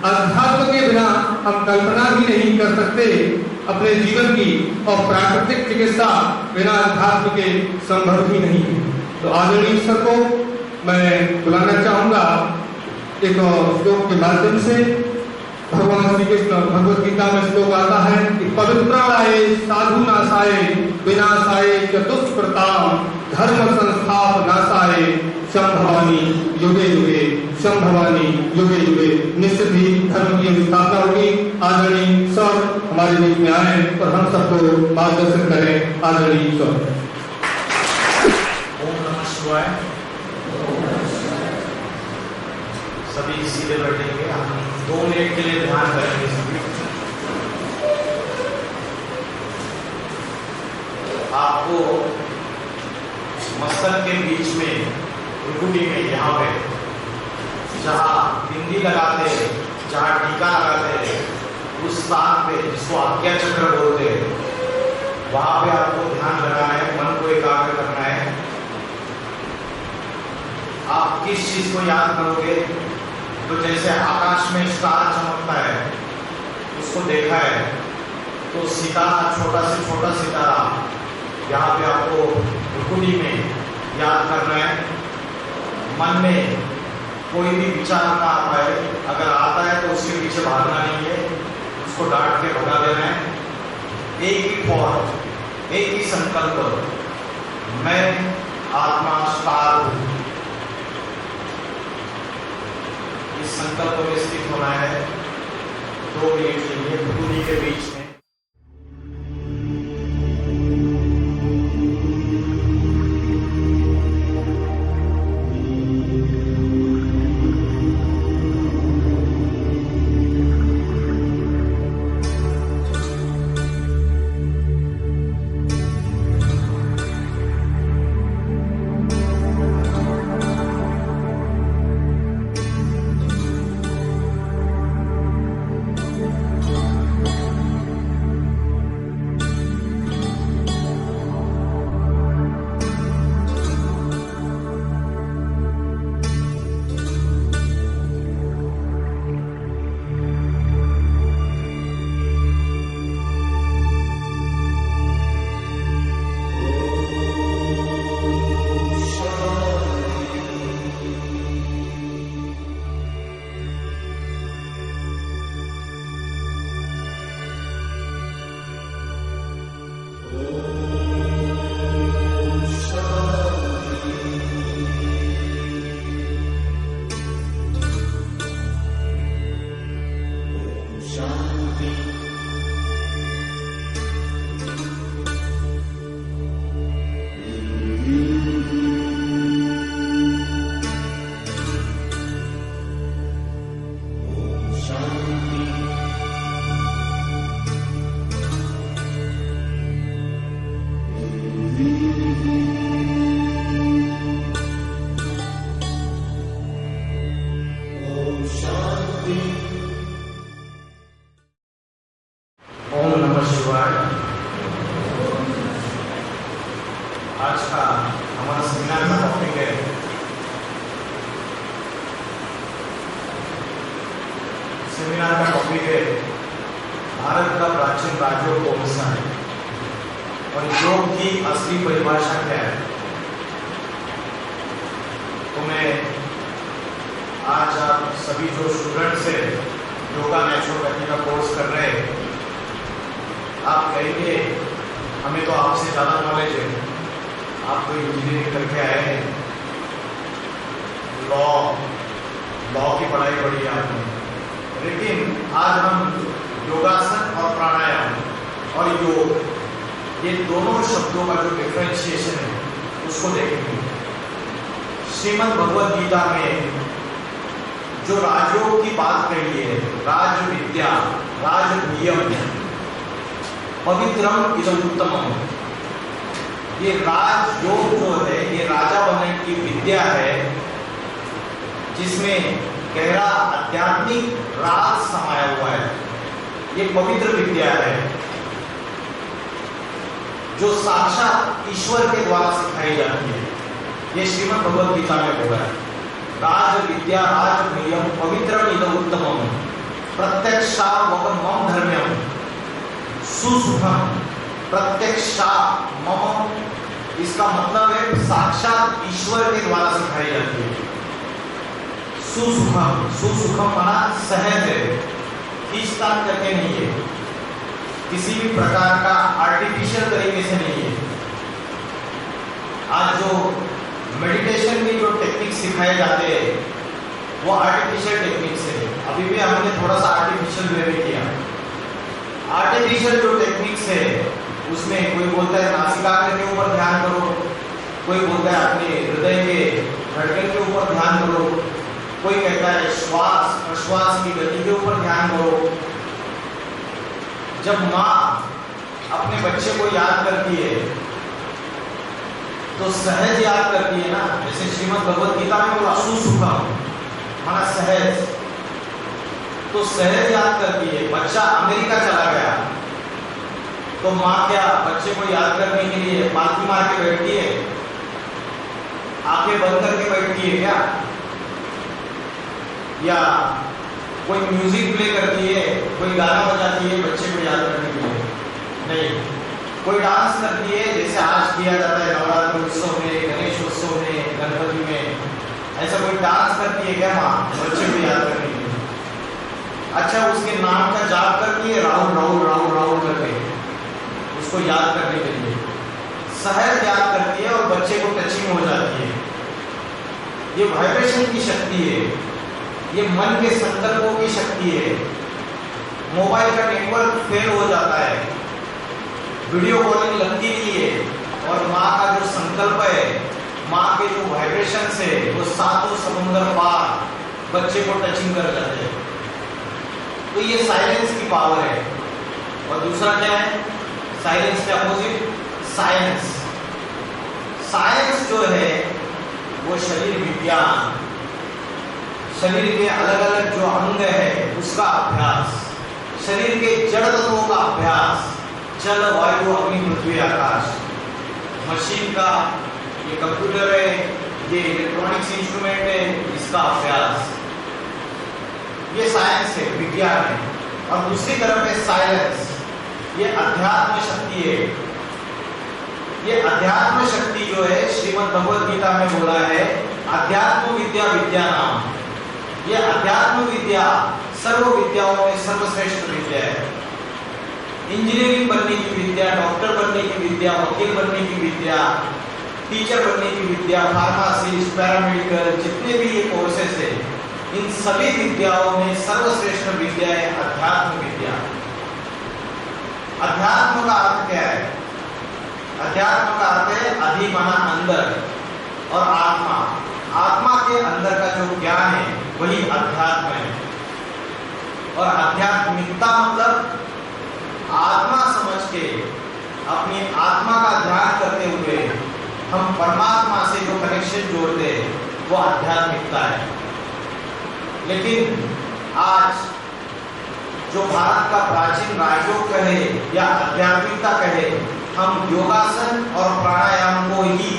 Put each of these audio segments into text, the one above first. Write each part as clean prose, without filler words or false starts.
अध्यात्म के बिना हम कल्पना भी नहीं कर सकते अपने जीवन की, और प्राकृतिक चिकित्सा बिना अध्यात्म के संभव ही नहीं है। तो आदरणीय सर को मैं बुलाना चाहूंगा एक श्लोक के माध्यम से। भगवान श्री कृष्ण भगवत गीता में श्लोक आता है कि पवित्राय साधु नाशाय विनाशाय चतुष्कृताम धर्म संस्थाप नाशाय संभवानी युगे युगे, संभवानी युगे युगे। निश्चित ही धर्म की स्थापना होगी। आदरणीय सर हमारे बीच में आए और हम सबको मार्गदर्शन करें। आदरणीय सर। ओम नमः शिवाय। सभी सीधे बैठेंगे। हम 2 मिनट के लिए ध्यान करेंगे सभी। आपको मस्तक के बीच में, भ्रुकुटी में, यहाँ पे जहाँ बिंदी लगाते हैं, जहाँ टीका लगाते हैं, उस स्थान पे जिसको आज्ञा चक्र बोलते हैं, वहां पे आपको ध्यान लगाना है, मन को एकाग्र करना है। आप किस चीज को याद करोगे? तो जैसे आकाश में स्टार चमकता है, उसको देखा है, तो सितारा, छोटा से छोटा सितारा यहाँ पे आपको भ्रुकुटी में याद करना है। मन में कोई भी विचार ना आ पाए, अगर आता है तो उसके पीछे भागना नहीं है, उसको डांट के भगा देना है। एक ही थॉट, एक ही संकल्प, मैं आत्मा स्टार हूं। इस संकल्प में स्थित होना है 2 मिनट के लिए भ्रुकुटी के बीच में। आज का हमारा सेमिनार का टॉपिक है भारत का प्राचीन राज्यों कौन सा है और योग की असली परिभाषा क्या है। तो मैं आज आप सभी जो स्टूडेंट्स हैं योगा नेचुरोपैथी का कोर्स कर रहे हैं, आप कहेंगे हमें तो आपसे ज़्यादा नॉलेज है, आप तो इंजीनियरिंग करके आए हैं, लॉ की पढ़ाई पढ़ी है आपने। लेकिन आज हम योगासन और प्राणायाम और योग, ये दोनों शब्दों का जो डिफरेंशिएशन है उसको देखेंगे। श्रीमद् भगवद गीता में जो राजयोग की बात कही है, राज विद्या, राज नियम, पवित्रम इदम उत्तमम, ये राजयोग जो है ये राजा बनने की विद्या है जिसमें गहरा आध्यात्मिक राज समाया हुआ है। ये पवित्र विद्या है जो साक्षात ईश्वर के द्वारा सिखाई जाती है। ये श्रीमद् भगवद गीता में बोला है, राज विद्या राज नियम पवित्रम इदम उत्तमम, प्रत्यक्षा मम धर्म्यम सुसुखम। प्रत्यक्षा मम, इसका मतलब है साक्षात ईश्वर के द्वारा सिखाई जाती है। सुसुखम, सुसुखम माना सहज है, खींचतान करके नहीं है, किसी भी प्रकार का आर्टिफिशियल तरीके से नहीं है। आज जो मेडिटेशन के जो टेक्निक सिखाए जाते हैं वो आर्टिफिशियल टेक्निक्स है। अभी भी हमने थोड़ा सा आर्टिफिशियल वे में किया। आर्टिफिशियल जो टेक्निक्स है उसमें कोई बोलता है नासिकाग्र के ऊपर ध्यान करो, कोई बोलता है अपने हृदय के धड़कन के ऊपर ध्यान करो, कोई कहता है श्वास प्रश्वास की गति के ऊपर ध्यान करो। जब माँ अपने बच्चे को याद करती है तो सहज याद करती है ना, जैसे श्रीमद् भगवत गीता में बोला सुसुखम माना सहज, तो सहज याद करती है। बच्चा अमेरिका चला गया तो माँ क्या बच्चे को याद करने के लिए पालती मार के बैठती है, आंखें बंद करके बैठती है क्या? या कोई म्यूजिक प्ले करती है, कोई गाना बजाती है बच्चे को याद करने के लिए? नहीं। कोई डांस करती है जैसे आज किया जाता है नवरात्र उत्सव में, गणेश उत्सव में, गणपति में, ऐसा कोई डांस करती है क्या माँ बच्चे को याद करने के लिए? अच्छा, उसके नाम का जाप करती है राहुल राहुल राहुल राहुल करके उसको याद करने के लिए, सहज याद करती है और बच्चे को टचिंग हो जाती है। ये वाइब्रेशन की शक्ति है, ये मन के संकल्पों की शक्ति है। मोबाइल का नेटवर्क फेल हो जाता है, वीडियो कॉलिंग लगती नहीं है और माँ का जो संकल्प है, माँ के जो वाइब्रेशन है वो सातों समुद्र पार बच्चे को टचिंग कर जाते हैं। तो ये साइलेंस की पावर है। और दूसरा क्या है? साइलेंस के अपोजिट साइंस। साइंस जो है वो शरीर विज्ञान, शरीर के अलग अलग जो अंग है उसका अभ्यास, शरीर के जड़ तत्वों का अभ्यास, जल वायु अग्नि पृथ्वी आकाश, मशीन का, ये कंप्यूटर है, ये इलेक्ट्रॉनिक्स इंस्ट्रूमेंट है, इसका अभ्यास, ये साइंस है, विज्ञान है। और दूसरी तरफ है साइलेंस, ये अध्यात्म शक्ति है। ये अध्यात्म शक्ति जो है श्रीमद् भगवत गीता में बोला है अध्यात्म विद्या विद्या नाम। ये अध्यात्म विद्या सर्व विद्याओं में सर्वश्रेष्ठ विद्या है। इंजीनियरिंग बनने की विद्या, डॉक्टर बनने की विद्या, वकील बनने की विद्या, टीचर बनने की विद्या, फार्मासिस्ट, पैरामेडिकल, जितने भी ये कोर्सेस है, इन सभी विद्याओं में सर्वश्रेष्ठ विद्या है अध्यात्म विद्या। अध्यात्म का अर्थ क्या है? अध्यात्म का अर्थ है अधि माना अंदर और आत्मा। आत्मा के अंदर का जो ज्ञान है वही अध्यात्म है। और आध्यात्मिकता मतलब आत्मा समझ के अपनी आत्मा का ध्यान करते हुए हम परमात्मा से जो कनेक्शन जोड़ते हैं वो आध्यात्मिकता है। लेकिन आज जो भारत का प्राचीन राजयोग कहे या आध्यात्मिकता कहे, हम योगासन और प्राणायाम को ही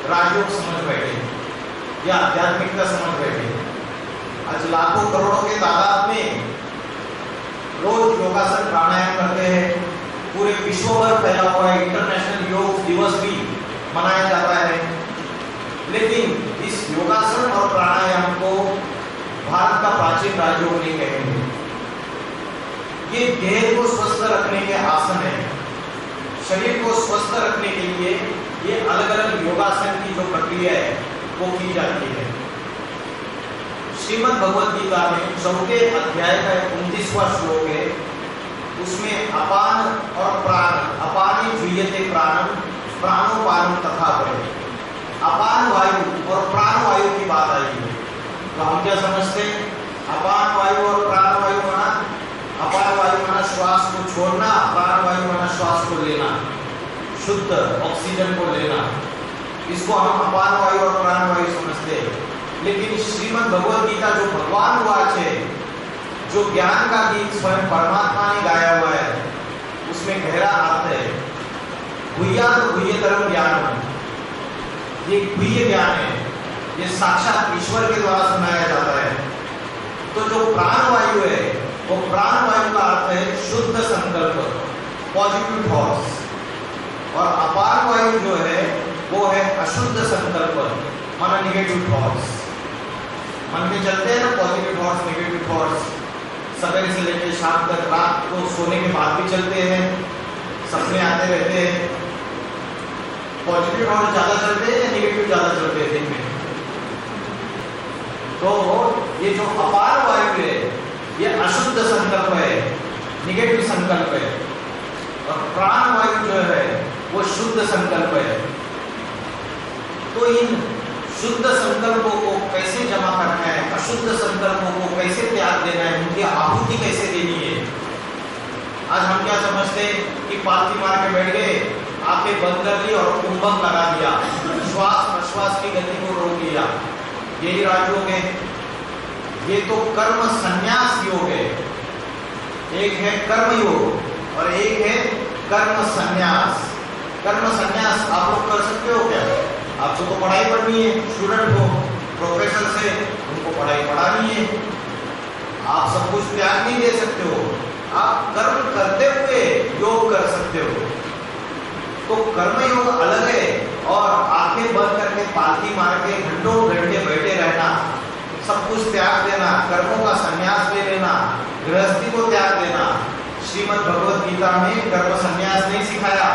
राजयोग समझ बैठे या आध्यात्मिकता समझ बैठे। आज लाखों करोड़ों के तादाद में रोज योगासन प्राणायाम करते हैं, पूरे विश्व भर फैला हुआ है, इंटरनेशनल योग दिवस भी मनाया जाता है। लेकिन इस योगासन और प्राणायाम को भारत का प्राचीन राजयोग नहीं कहेंगे। ये देह को स्वस्थ रखने के आसन है, शरीर को स्वस्थ रखने के लिए ये अलग अलग योगासन की जो प्रक्रिया है वो की जाती है। श्रीमद् भगवत गीता में चौथे अध्याय का 29वां श्लोक है, उसमें अपान और प्राण, अपाने जीयते प्राणम प्राणोपानम तथा परे, अपान वायु और प्राण वायु की बात आई है। तो हम क्या समझते हैं? अपान वायु और प्राण वायु माना, अपान वायु माना श्वास को छोड़ना, प्राण वायु माना श्वास को लेना, शुद्ध ऑक्सीजन को लेना, इसको हम अपान वायु और प्राण वायु समझते हैं। लेकिन श्रीमद् भगवत गीता जो भगवान वाच है, जो ज्ञान का गीत स्वयं परमात्मा ने गाया हुआ है, उसमें गहरा अर्थ है। गुह्यात गुह्यतरम ज्ञान, ये गुह्य ज्ञान है, ये साक्षात ईश्वर के द्वारा सुनाया जाता है। तो जो प्राण वायु है पॉजिटिव थॉट्स, और अपार वायु जो है वो है अशुद्ध संकल्प, माना निगेटिव थॉट्स। मन में चलते हैं ना पॉजिटिव थॉट्स, नेगेटिव थॉट्स, सवेरे से लेकर शाम तक, रात को सोने के बाद भी चलते हैं, सपने आते रहते हैं। पॉजिटिव थॉट्स ज्यादा चलते हैं या नेगेटिव ज्यादा चलते हैं दिन में? तो ये जो अपार वायु है ये अशुद्ध संकल्प है, निगेटिव संकल्प है, और प्राण वायु जो है वो शुद्ध संकल्प है। तो इन शुद्ध संकल्पों को कैसे जमा करना है, अशुद्ध संकल्पों को कैसे त्याग देना है, उनकी आहुति कैसे देनी है। आज हम क्या समझते हैं कि पालती मार के बैठ गए, आंखें बंद कर ली और कुंभक लगा दिया, श्वास प्रश्वास की गति को रोक लिया, यही राजयोग है। ये तो कर्म संन्यास योग है। एक है कर्म योग और एक है कर्म संन्यास। कर्म संन्यास आप लोग कर सकते हो क्या? आपको तो पढ़ाई पढ़नी है, स्टूडेंट हो, प्रोफेसर से उनको पढ़ाई पढ़ानी है, आप सब कुछ त्याग नहीं दे सकते हो। आप कर्म करते हुए योग कर सकते हो। तो कर्म योग अलग है, और आंखें बंद करके पालती मार के घंटों घंटे बैठे रहना, सब कुछ त्याग देना, कर्मों का संन्यास ले लेना, गृहस्थी को त्याग देना। श्रीमद् भगवद गीता में कर्म संन्यास नहीं सिखाया।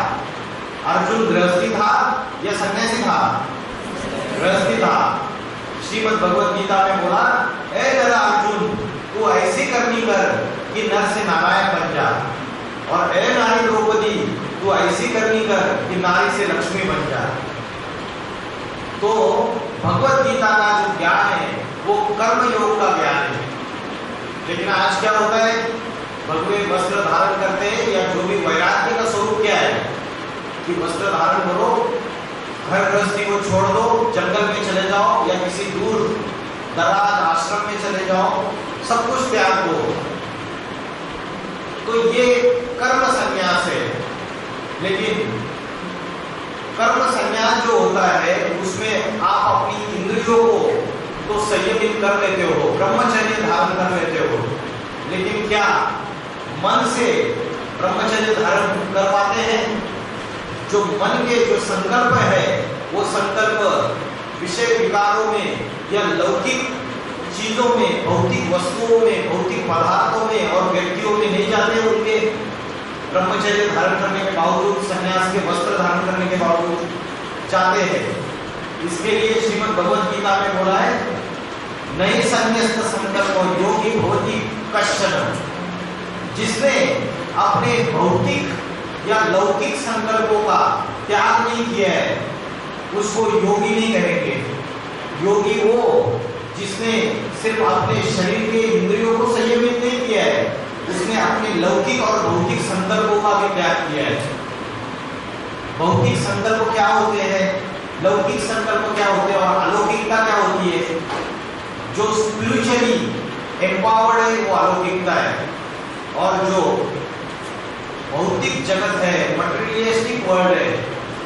अर्जुन गृहस्थी था या सन्यासी था? गृहस्थी था। श्रीमद् भगवद गीता में बोला, ए नरा अर्जुन, तू ऐसी करनी कर कि नर से नारायण बन जा, और ए नारी द्रौपदी, तू ऐसी करनी कर कि नारी से लक्ष्मी बन जा। तो भगवद गीता का जो ज्ञान है वो कर्म योग का ज्ञान है। लेकिन आज क्या होता है, भगवे वस्त्र धारण करते हैं, या जो भी वैराग्य का स्वरूप क्या है कि वस्त्र धारण करो, घर गृहस्थी को छोड़ दो, जंगल में चले जाओ या किसी दूर दराज आश्रम में चले जाओ, सब कुछ त्याग दो। तो ये कर्म संन्यास है। लेकिन कर्म संन्यास जो होता है उसमें आप अपनी इंद्रियों को तो संयमित कर लेते हो, ब्रह्मचर्य धारण कर लेते हो, लेकिन क्या मन से ब्रह्मचर्य धारण कर पाते हैं? जो मन के जो संकल्प है वो संकल्प विषय विकारों में या लौकिक चीजों में, भौतिक वस्तुओं में, भौतिक पदार्थों में और व्यक्तियों में नहीं जाते। उनके ब्रह्मचर्य धारण करने के बावजूद, संन्यास के वस्त्र धारण करने के बावजूद जाते हैं। इसके लिए श्रीमद् भगवद गीता में बोला है, नहीं संन्यस्त संकल्प योगी भवति कश्चन। जिसने अपने भौतिक या लौकिक संकल्पों का त्याग नहीं किया है उसको योगी नहीं कहेंगे। योगी वो जिसने सिर्फ अपने शरीर के इंद्रियों को संयमित नहीं किया है, उसने अपने लौकिक और भौतिक संकल्पों का भी त्याग किया है। भौतिक संकल्प क्या होते हैं, लौकिक संकल्प क्या होते हैं, और अलौकिकता क्या होती है? जो स्पिरिचुअली एम्पावर्ड है वो अलौकिकता है, और जो भौतिक जगत है, मटेरियलिस्टिक वर्ल्ड है,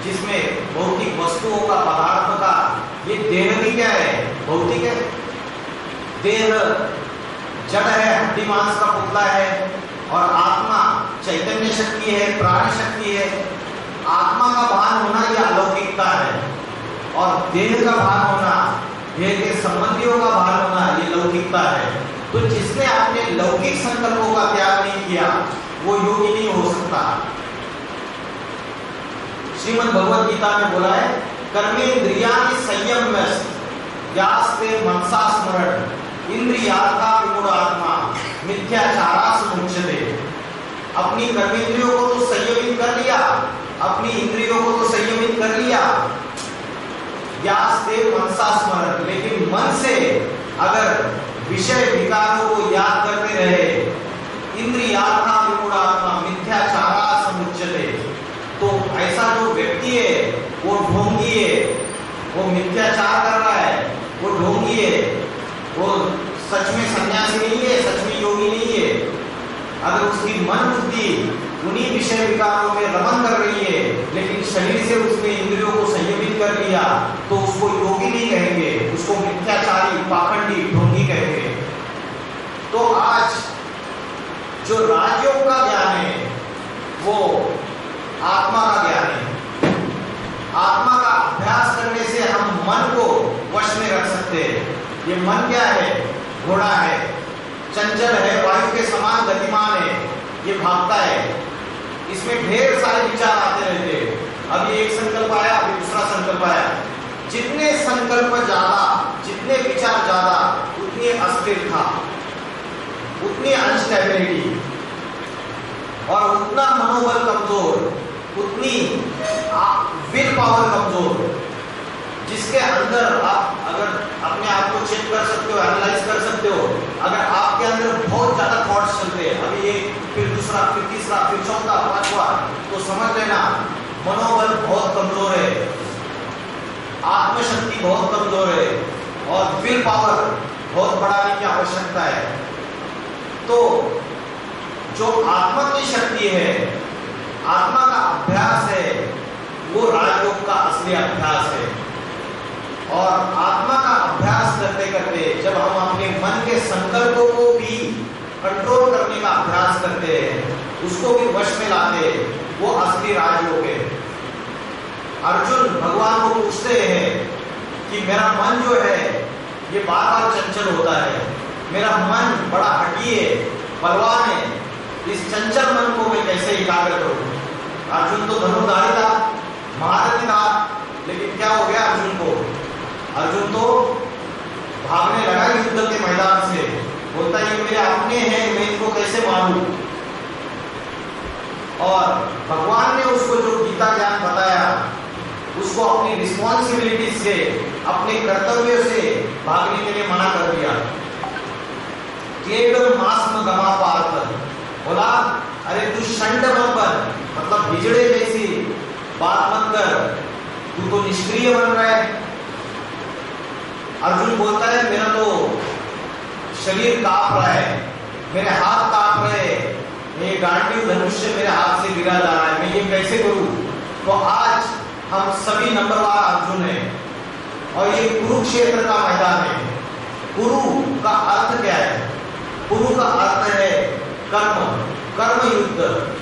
जिसमें भौतिक वस्तुओं का, पदार्थ का, ये देह भी क्या है? भौतिक है। देह जड़ है, हड्डी मांस का पुतला है, और आत्मा चैतन्य शक्ति है, प्राण शक्ति है। आत्मा का भान होना यह अलौकिकता है, और देह का भान होना, देह के संबंधियों का भान होना, ये लौकिकता है। तो जिसने अपने लौकिक संकल्पों का त्याग नहीं किया वो योगी नहीं हो सकता। श्रीमद् भगवद गीता में बोला है, कर्मेंद्रियाणि संयम्यस्त यास्ते मनसा स्मरण इंद्रियार्था विमूढ़ात्मा मिथ्याचारात् मुच्यते। अपनी कर्मेंद्रियों को तो संयमित कर लिया, अपनी इंद्रियों को तो संयमित कर लिया, यास्ते मनसा स्मरण, लेकिन मन से अगर विषय विकारों को याद करते रहे, इंद्रियार्था विमूढ़ात्मा मिथ्याचारात् मुच्यते, तो ऐसा जो व्यक्ति है वो ढोंगी है, वो मिथ्याचार कर रहा है, वो ढोंगी है, वो सच में सन्यासी नहीं है, सच में योगी नहीं है। अगर उसकी मन बुद्धि उन्हीं विषय विकारों में रमन कर रही है, लेकिन शरीर से उसने इंद्रियों को संयमित कर लिया, तो उसको योगी नहीं कहेंगे, उसको मिथ्याचारी, पाखंडी, ढोंगी कहेंगे। तो आज जो राजयोग का ज्ञान है वो आत्मा का ज्ञान है। आत्मा का अभ्यास करने से हम मन को वश में रख सकते हैं। ये मन क्या है? घोड़ा है, चंचल है, वायु के समान गतिमान है, ये भागता है, इसमें ढेर सारे विचार आते रहते हैं। अब ये एक संकल्प आया, अभी दूसरा संकल्प आया। जितने संकल्प ज्यादा, जितने विचार ज्यादा, उतनी अस्थिरता, उतनी अनस्टेबिलिटी और उतना मनोबल कमजोर, उतनी विल पावर कमजोर। जिसके अंदर आप अगर अपने आप को चेक कर सकते हो, एनालाइज कर सकते हो, अगर आपके अंदर बहुत ज्यादा थॉट्स चलते हैं, अभी ये फिर दूसरा, फिर तीसरा, फिर चौथा, पांचवा, तो समझ लेना मनोबल बहुत कमजोर है, आत्मशक्ति बहुत कमजोर है और विल पावर बहुत बढ़ाने की आवश्यकता है। तो जो आत्मा की शक्ति है, आत्मा का अभ्यास है, वो राजयोग का असली अभ्यास है। और आत्मा का अभ्यास करते करते जब हम अपने मन के संकल्पों को भी कंट्रोल करने का अभ्यास करते हैं, उसको भी वश में लाते हैं, वो असली राजयोग है। अर्जुन भगवान को पूछते हैं कि मेरा मन जो है ये बार बार चंचल होता है, मेरा मन बड़ा हठी है, बलवान है, इस चंचल मन को मैं कैसे एकाग्र करूं? अर्जुन तो धनुर्धारी था, महारथी था, लेकिन क्या हो गया अर्जुन को? अर्जुन तो भागने लगा युद्ध के मैदान से, बोलता है ये मेरे अपने हैं, मैं इनको कैसे मानूं? और भगवान ने उसको जो गीता ज्ञान बताया, उसको अपनी रिस्पॉन्सिबिलिटी से, अपने कर्तव्य से भागने के लिए मना कर दिया। केवल मास्म गमा पार्थ, बोला अरे तू शंड मत बन, मतलब बिजड़े जैसी बात मत कर, तू तो निष्क्रिय बन रहा है। अर्जुन बोलता है मेरा तो शरीर कांप रहा है, मेरे हाथ कांप रहे हैं, ये गांडीव धनुष्य मेरे हाथ से गिरा जा रहा है, मैं ये कैसे करूं? तो आज हम सभी नंबरवार अर्जुन हैं और ये कुरुक्षेत्र का मैदान है। कुरु का अर्थ क्या है? कुरु का अर्थ है कर्म, कर्म युद्ध,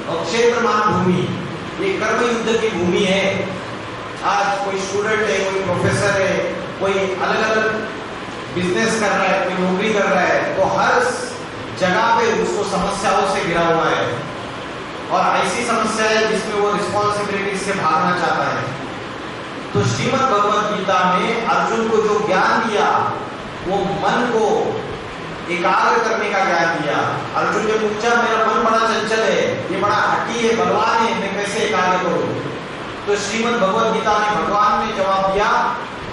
और क्षेत्र मान भूमि, ये कर्म युद्ध की भूमि है। आज कोई स्टूडेंट है, कोई प्रोफेसर है, कोई अलग अलग बिजनेस कर रहा है, कोई नौकरी कर रहा है, तो हर जगह पे उसको समस्याओं से घिरा हुआ है और ऐसी समस्या है जिसमें वो रिस्पॉन्सिबिलिटी से भागना चाहता है। तो श्रीमद् भगवद गीता में अर्जुन को जो ज्ञान दिया, वो मन को एकाग्र करने का ज्ञान दिया। अर्जुन ने पूछा मेरा मन बड़ा चंचल है, ये बड़ा हठी है, बलवान है, मैं कैसे एकाग्र करूं? तो श्रीमद् भगवद गीता में भगवान ने जवाब दिया,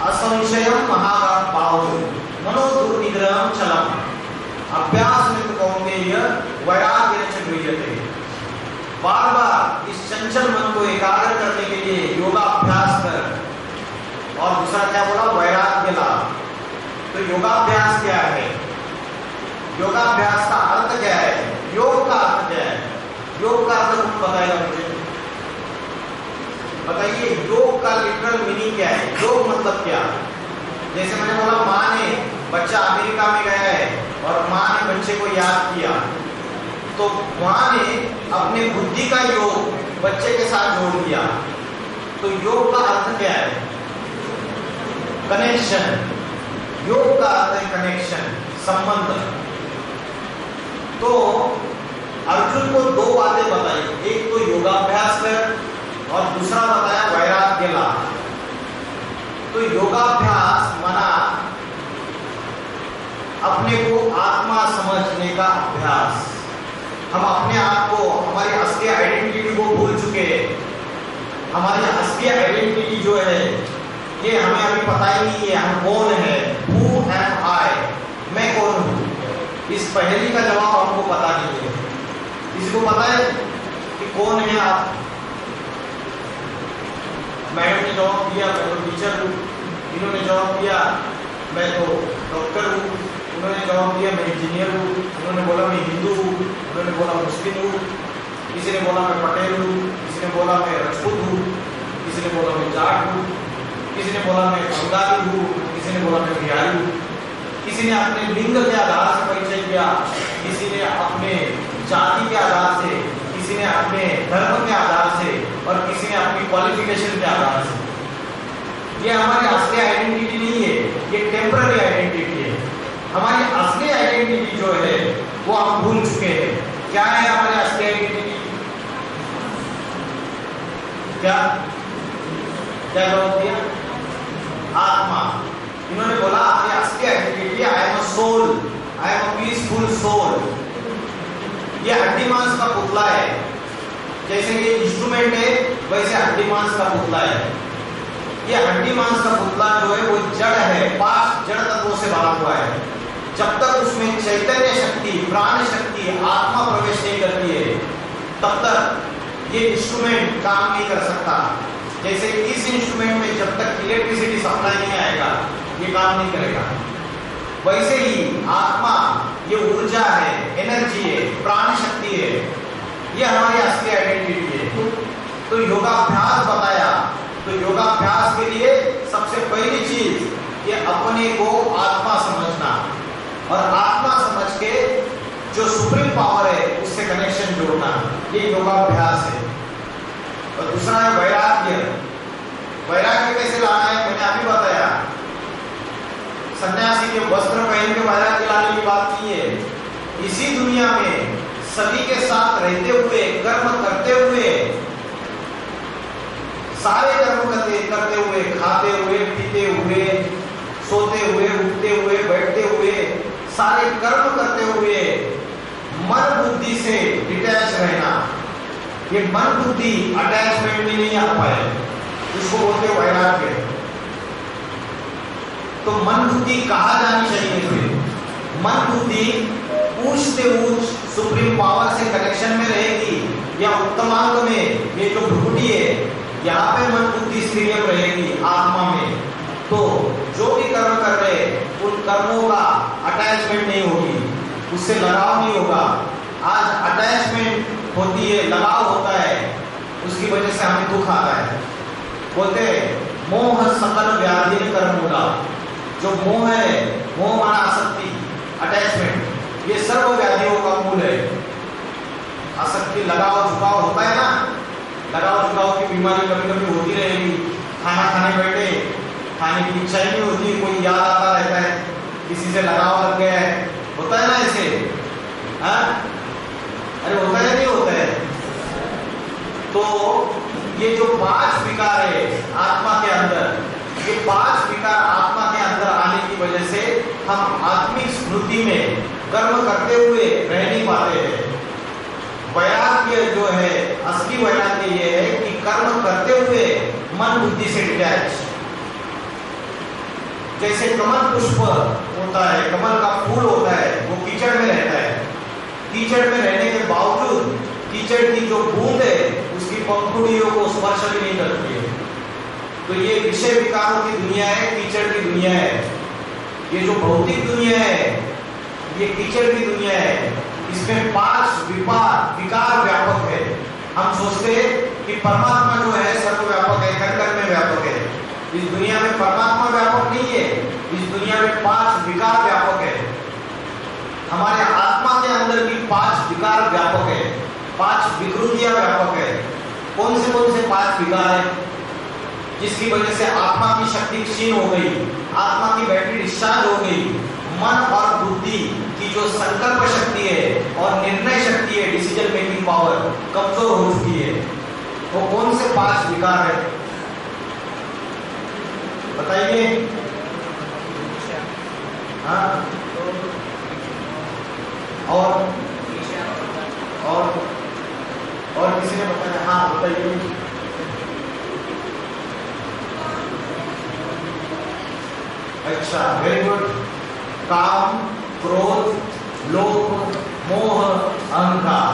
असंशयम महाबाहो मनो दुर्निग्रहम चलम अभ्यास में कौन्तेय वैराग्य च गृह्यते। बार बार इस चंचल मन को एकाग्र करने के लिए योगाभ्यास कर। और दूसरा क्या बोला? वैराग्य लाभ। तो योगाभ्यास क्या है? योगाभ्यास का अर्थ क्या है? योग का अर्थ क्या है? योग का अर्थ कौन बताएगा मुझे? बताइए, योग का लिटरल मीनिंग क्या है? योग मतलब क्या? जैसे मैंने बोला, माँ ने, बच्चा अमेरिका में गया है और माँ ने बच्चे को याद किया, तो माँ ने अपने बुद्धि का योग बच्चे के साथ जोड़ दिया। तो योग का अर्थ क्या है? कनेक्शन। योग का अर्थ है कनेक्शन, संबंध। तो अर्जुन को दो बातें बताई, एक तो योगाभ्यास कर और दूसरा बताया वैराग्य लाभ। तो योगाभ्यास मना अपने को आत्मा समझने का अभ्यास। हम अपने आप को, हमारी असली आइडेंटिटी को भूल चुके हैं। हमारी असली आइडेंटिटी जो है ये हमें अभी पता ही नहीं है, हम कौन है, हु एम आई, मैं कौन हूँ। इस पहेली का जवाब हमको पता नहीं है। किसी को पता है कि कौन है आप? मैडम ने जवाब दिया मैं तो टीचर हूँ, इन्होंने जवाब दिया मैं तो डॉक्टर हूँ, उन्होंने जवाब दिया मैं इंजीनियर हूँ, उन्होंने बोला मैं हिंदू हूँ, उन्होंने बोला मुस्लिम हूँ, किसी ने बोला मैं पटेल हूँ, किसी ने बोला मैं राजपूत हूँ, किसी ने बोला मैं जाट हूँ, किसी ने बोला मैं बंगाली हूँ, किसी ने बोला मैं बिहारी हूँ, किसी ने अपने लिंग के आधार से परिचय दिया, किसी ने अपने जाति के आधार से, किसी किसी ने अपने धर्म के आधार से और किसी ने अपनी क्वालिफिकेशन के आधार से। ये हमारी असली आइडेंटिटी नहीं है, ये टेम्पररी आइडेंटिटी है। हमारी असली आइडेंटिटी जो है वो हम भूल चुके हैं। क्या है हमारी असली आइडेंटिटी? क्या क्या जवाब दिया? आत्मा। इन्होंने बोला हमारी असली identity I am a soul, I am a peaceful soul. ये हड्डी मांस का पुतला है, जैसे ये इंस्ट्रूमेंट है वैसे हड्डी मांस का पुतला है। ये हड्डी मांस का पुतला जो है वो जड़ है, पांच जड़ तत्वों से भरा हुआ है। जब तक उसमें चैतन्य शक्ति, प्राण शक्ति, आत्मा प्रवेश नहीं करती है तब तक ये इंस्ट्रूमेंट काम नहीं कर सकता। जैसे इस इंस्ट्रूमेंट में जब तक इलेक्ट्रिसिटी सप्लाई नहीं आएगा ये काम नहीं करेगा, वैसे ही आत्मा ये ऊर्जा है, एनर्जी है, प्राण शक्ति है, ये हमारी असली आइडेंटिटी है। तो योगाभ्यास बताया, तो योगाभ्यास के लिए सबसे पहली चीज ये अपने को आत्मा समझना और आत्मा समझ के जो सुप्रीम पावर है उससे कनेक्शन जोड़ना, ये योगाभ्यास है। और दूसरा है वैराग्य। वैराग्य कैसे लाना है मैंने अभी बताया। सन्यासी के वस्त्र पहन के वैराग्य लाने की बात नहीं है। इसी दुनिया में सभी के साथ रहते हुए, कर्म करते हुए, सारे कर्म करते हुए, खाते हुए, पीते हुए, सोते हुए, उठते हुए, बैठते हुए, सारे कर्म करते हुए मन बुद्धि से डिटैच रहना। ये मन बुद्धि अटैचमेंट में नहीं आ पाए, इसको बोलते वैराग्य। तो मन बुद्धि कहाँ जानी चाहिए? फिर मन बुद्धि ऊंच से ऊंच सुप्रीम पावर से कनेक्शन में रहेगी या उत्तमांग में, ये जो भ्रुकुटी है यहाँ पे मन बुद्धि स्त्रीयम रहेगी आत्मा में। तो जो भी कर्म कर रहे उन कर्मों का अटैचमेंट नहीं होगी, उससे लगाव नहीं होगा। आज अटैचमेंट होती है, लगाव होता है, उसकी वजह से हमें दुख आता है। बोलते मोह सकल व्याधि कर्म होगा। जो मोह है, मोह माना आसक्ति, अटैचमेंट, ये सर्व व्याधियों का मूल है। आसक्ति, लगाव झुकाव होता है ना, लगाव झुकाव की बीमारी कभी कभी होती रहेगी। खाना खाने बैठे, खाने की इच्छा ही नहीं होती, कोई याद आता रहता है, किसी से लगाव लग गया है, होता है ना ऐसे? अरे होता है नहीं होता है? तो ये जो पांच विकार है आत्मा के अंदर, ये पांच विकार आत्मा के अंदर आने की वजह से हम आत्मिक स्मृति में कर्म करते हुए रह नहीं पाते हैं। वैराग्य जो है, असली वैराग्य ये है कि कर्म करते हुए मन बुद्धि से डिटैच। जैसे कमल पुष्प होता है, कमल का फूल होता है, वो कीचड़ में रहता है। कीचड़ में रहने के बावजूद कीचड़ की जो बूंद है उसकी पंखुड़ियों को स्पर्श भी नहीं करती है। तो ये विषय विकारों की दुनिया है, कीचड़ की दुनिया है। ये जो भौतिक दुनिया है ये कीचड़ की दुनिया है। इसमें पांच विकार व्यापक है। हम सोचते हैं कि परमात्मा जो है सर्वव्यापक है, कण कण में व्यापक है। इस दुनिया में परमात्मा व्यापक नहीं है, इस दुनिया में पांच विकार व्यापक है। हमारे आत्मा के अंदर भी पांच विकार व्यापक है, पांच विकृतियां व्यापक है। कौन से पांच विकार है जिसकी वजह से आत्मा की शक्ति क्षीण हो गई, आत्मा की बैटरी डिस्चार्ज हो गई, मन और बुद्धि की जो संकल्प शक्ति है और निर्णय शक्ति है, डिसीजन मेकिंग पावर कमजोर हो चुकी है। वो कौन से पांच विकार है बताइए? हाँ, और किसी ने बताया? हाँ बताइए। अच्छा, वेरी गुड। काम, क्रोध, लोभ, मोह, अहंकार।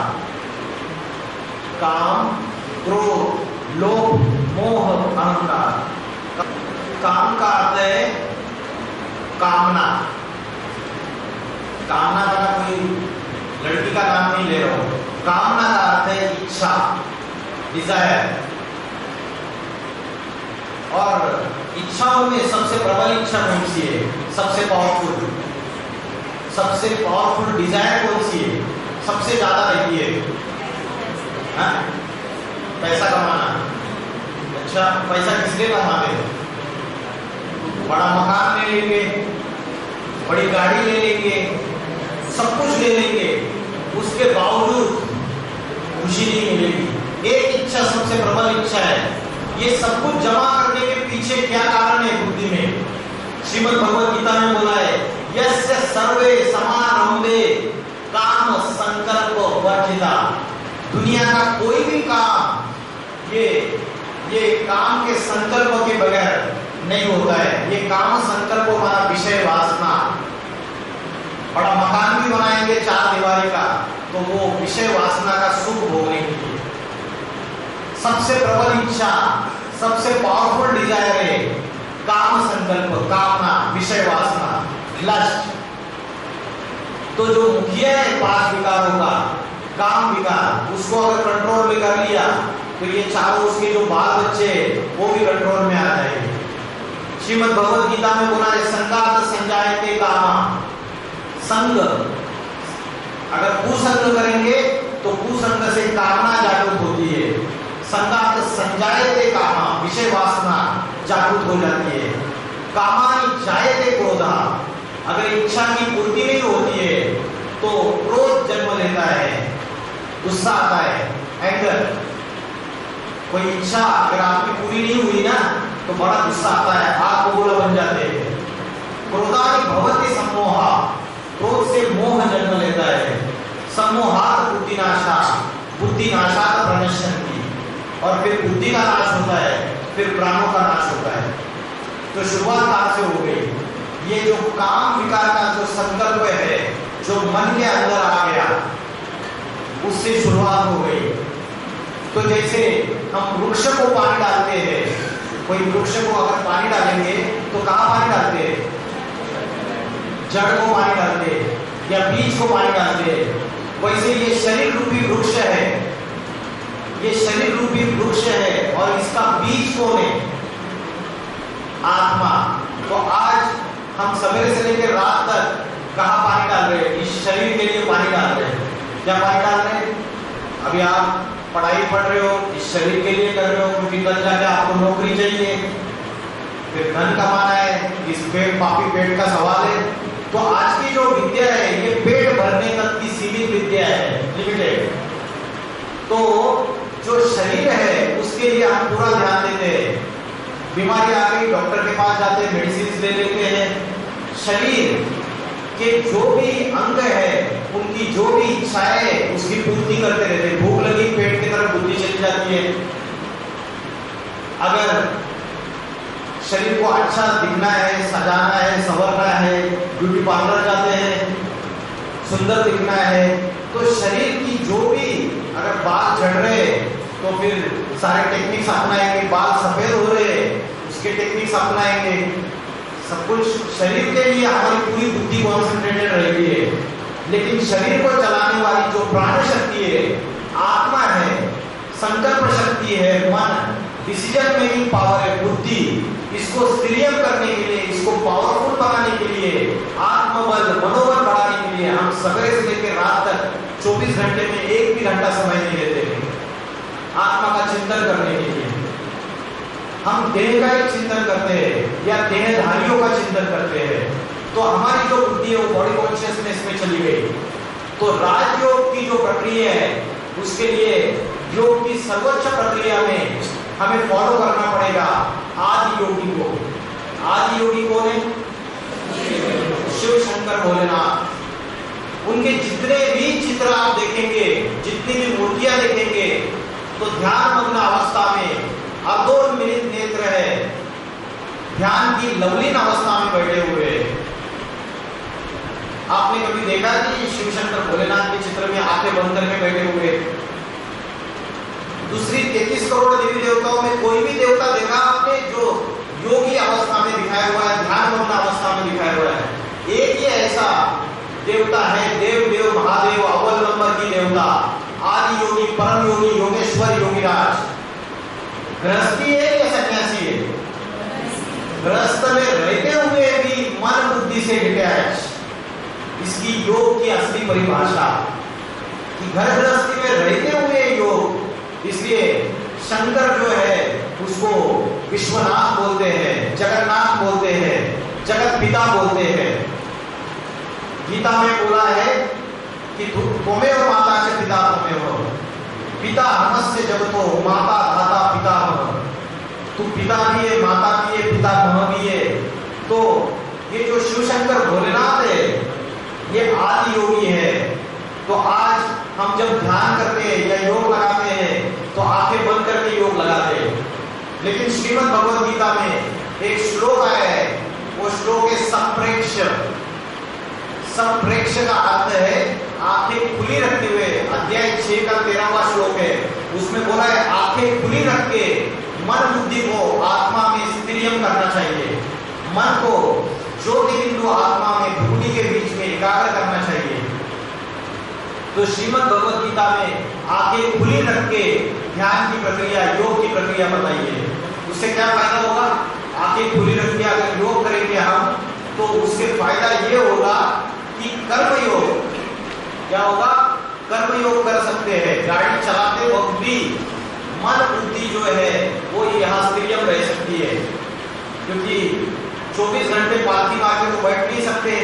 काम, क्रोध, लोभ, मोह, अहंकार। काम का अर्थ है कामना। कामना का कोई लड़की का नाम नहीं ले रहा हूं। कामना का अर्थ है इच्छा, डिजायर। और इच्छाओं में सबसे प्रबल इच्छा कौन सी है? सबसे पावरफुल डिजायर कौन सी है? सबसे ज्यादा रहती है हाँ? पैसा कमाना। अच्छा, पैसा किस लिए कमाते हो? बड़ा मकान ले लेंगे, बड़ी गाड़ी ले लेंगे, सब कुछ ले लेंगे, उसके बावजूद खुशी नहीं मिलेगी। एक इच्छा सबसे प्रबल इच्छा है। ये सब कुछ जमा करने के पीछे क्या कारण है बुद्धि में? श्रीमद् भगवद गीता में बोला है, यस्य सर्वे समारंभे काम संकल्प वर्जिता। दुनिया का कोई भी काम ये काम के संकल्प के बगैर नहीं होता है। ये काम संकल्प हमारा विषय वासना। बड़ा मकान भी बनाएंगे 4 दीवारी का, तो वो विषय वासना का सुख भोगने के लिए। सबसे प्रबल इच्छा, सबसे पावरफुल डिजायर है काम संकल्प, कामना, विषय वासना, लस्ट। तो जो मुखिया है 5 विकारों का, काम विकार, उसको अगर कंट्रोल में कर लिया तो ये चारों उसके जो बाल बच्चे वो भी कंट्रोल में आ जाएंगे। श्रीमद् भगवद गीता में बोला है, संगात संजायते कामा। संग, अगर कुसंग करेंगे तो कुसंग से कामना जागृत होती है। संगात संजायते कामा, विषय वासना जागृत हो जाती है। कामानि जायते क्रोधा, अगर इच्छा की पूर्ति नहीं होती है तो क्रोध जन्म लेता है, गुस्सा आता है, एंगर। कोई इच्छा अगर आपकी पूरी नहीं हुई ना तो बड़ा गुस्सा आता है, आग बबूला बन जाते हैं। क्रोधानि भवति सम्मोहा, क्रोध से मोह जन्म लेता है। सम्मोहात् बुद्धिनाशा, बुद्धिनाशात् प्रणश्यन्ति, और फिर बुद्धि का नाश होता है, फिर प्राणों का नाश होता है। तो शुरुआत कहां से हो गई? ये जो काम विकार का जो संकल्प है, जो मन के अंदर आ गया, उससे शुरुआत हो गई। तो जैसे हम वृक्ष को पानी डालते हैं, कोई वृक्ष को अगर पानी डालेंगे तो कहाँ पानी डालते हैं? जड़ को पानी डालते हैं या बीज को पानी डालते हैं। वैसे ये शरीर रूपी वृक्ष है, ये शरीर रूपी वृक्ष है, और इसका बीज कौन है? आत्मा। तो आज हम सवेरे से लेकर रात तक कहाँ पानी डाल रहे हैं? इस शरीर के लिए पानी डाल रहे हैं। क्या पानी डाल रहे हैं? अभी आप पढ़ाई पढ़ रहे हो, इस शरीर के लिए कर रहे हो, क्योंकि कल जाके आपको नौकरी चाहिए, फिर धन कमाना है, इस पेट पापी पेट का सवाल है। तो आज की जो विद्या है ये पेट भरने तक की सीमित विद्या है, लिमिटेड। तो जो शरीर है उसके लिए हम पूरा ध्यान देते हैं। बीमारी आ गई, डॉक्टर के पास जाते हैं, मेडिसिन ले लेते हैं। शरीर के जो भी अंग है उनकी जो भी इच्छाएं है उसकी पूर्ति करते रहते हैं। भूख लगी, पेट की तरफ बुद्धि चली जाती है। अगर शरीर को अच्छा दिखना है, सजाना है, संवरना है, ब्यूटी पार्लर जाते हैं, सुंदर दिखना है, तो शरीर की जो भी अगर बाल झड़ रहे तो फिर सारे टेक्निक्स अपनाएंगे। बाल सफेद हो रहे उसके टेक्निक्स अपनाएंगे। सब कुछ शरीर के लिए हमारी पूरी बुद्धि कॉन्सेंट्रेटेड रहती है। लेकिन शरीर को चलाने वाली जो प्राण शक्ति है, आत्मा है, संकल्प शक्ति है, मन, डिसीजन मेकिंग पावर है, बुद्धि, इसको स्त्रियम करने के लिए, इसको पावरफुल बनाने के लिए, आत्मबल, मनोबल बढ़ाने के लिए हम सवेरे से लेकर रात तक 24 घंटे में 1 भी घंटा समय नहीं लेते हैं आत्मा का चिंतन करने के लिए। हम देह का ही चिंतन करते हैं या देहधारियों का चिंतन करते हैं, तो हमारी जो बुद्धि है वो बॉडी कॉन्शियसनेस में चली गई। तो राजयोग की जो प्रक्रिया है उसके लिए योग की सर्वोच्च प्रक्रिया में हमें फॉलो करना पड़ेगा आदि योगी को। आदि योगी कौन है? शिव शंकर भोलेनाथ। उनके जितने भी चित्र आप देखेंगे, जितनी भी मूर्तियां देखेंगे, तो ध्यान मग्न अवस्था में अधोन्मिलित नेत्र है, ध्यान की लवलीन अवस्था में बैठे हुए। आपने कभी देखा कि शिव शंकर भोलेनाथ के चित्र में आंखें बंद करके बैठे हुए? दूसरी 33 करोड़ देवी देवताओं में कोई भी देवता देखा आपने जो योगी अवस्था में दिखाया हुआ है, ध्यान मग्न अवस्था में दिखाया हुआ है? एक ही ऐसा देवता है, देव देव महादेव, अव्वल नंबर की देवता, आदि योगी, परम योगी, योगेश्वर योगीराज। गृहस्थी है या सन्यासी है? गृहस्थ में रहते हुए भी मन बुद्धि से डिटैच। इसकी योग की असली परिभाषा कि घर गृहस्थी में रहते हुए योग इसलिए शंकर जो है उसको विश्वनाथ बोलते हैं, जगन्नाथ बोलते हैं, जगत पिता बोलते हैं। गीता में बोला है कि त्वमेव माता च पिता त्वमेव, पिता हमस्य जगतो माता धाता पिता मम। तू पिता भी है, माता भी है, पिता मम भी है। तो ये जो शिव शंकर भोलेनाथ है ये आदि योगी है। तो आज हम जब ध्यान करते हैं या योग लगाते हैं तो आंखें बंद करके योग लगाते हैं, लेकिन श्रीमद् भगवद गीता में एक श्लोक आया है, वो श्लोक है संप्रेक्ष। संप्रेक्ष का अर्थ है आंखें खुली रखते हुए। अध्याय 6 का 13वां श्लोक है, उसमें बोला है आंखें खुली रख के मन बुद्धि को आत्मा में स्थिरियम करना चाहिए। मन को ज्योति बिंदु आत्मा में भ्रूकुटी के बीच में एकाग्र करना चाहिए। तो श्रीमद् भगवद गीता में आंखें खुली रख के ध्यान की प्रक्रिया, योग की प्रक्रिया बताइए। उससे क्या फायदा होगा? आंखें खुली रख के अगर योग करेंगे हम तो उससे फायदा ये होगा कि कर्म योग, क्या होगा? कर्म योग कर सकते हैं। गाड़ी चलाते वक्त भी मन बुद्धि जो है वो यहाँ स्थिरियम रह सकती है, क्योंकि 24 घंटे पालती मार के तो बैठ नहीं सकते।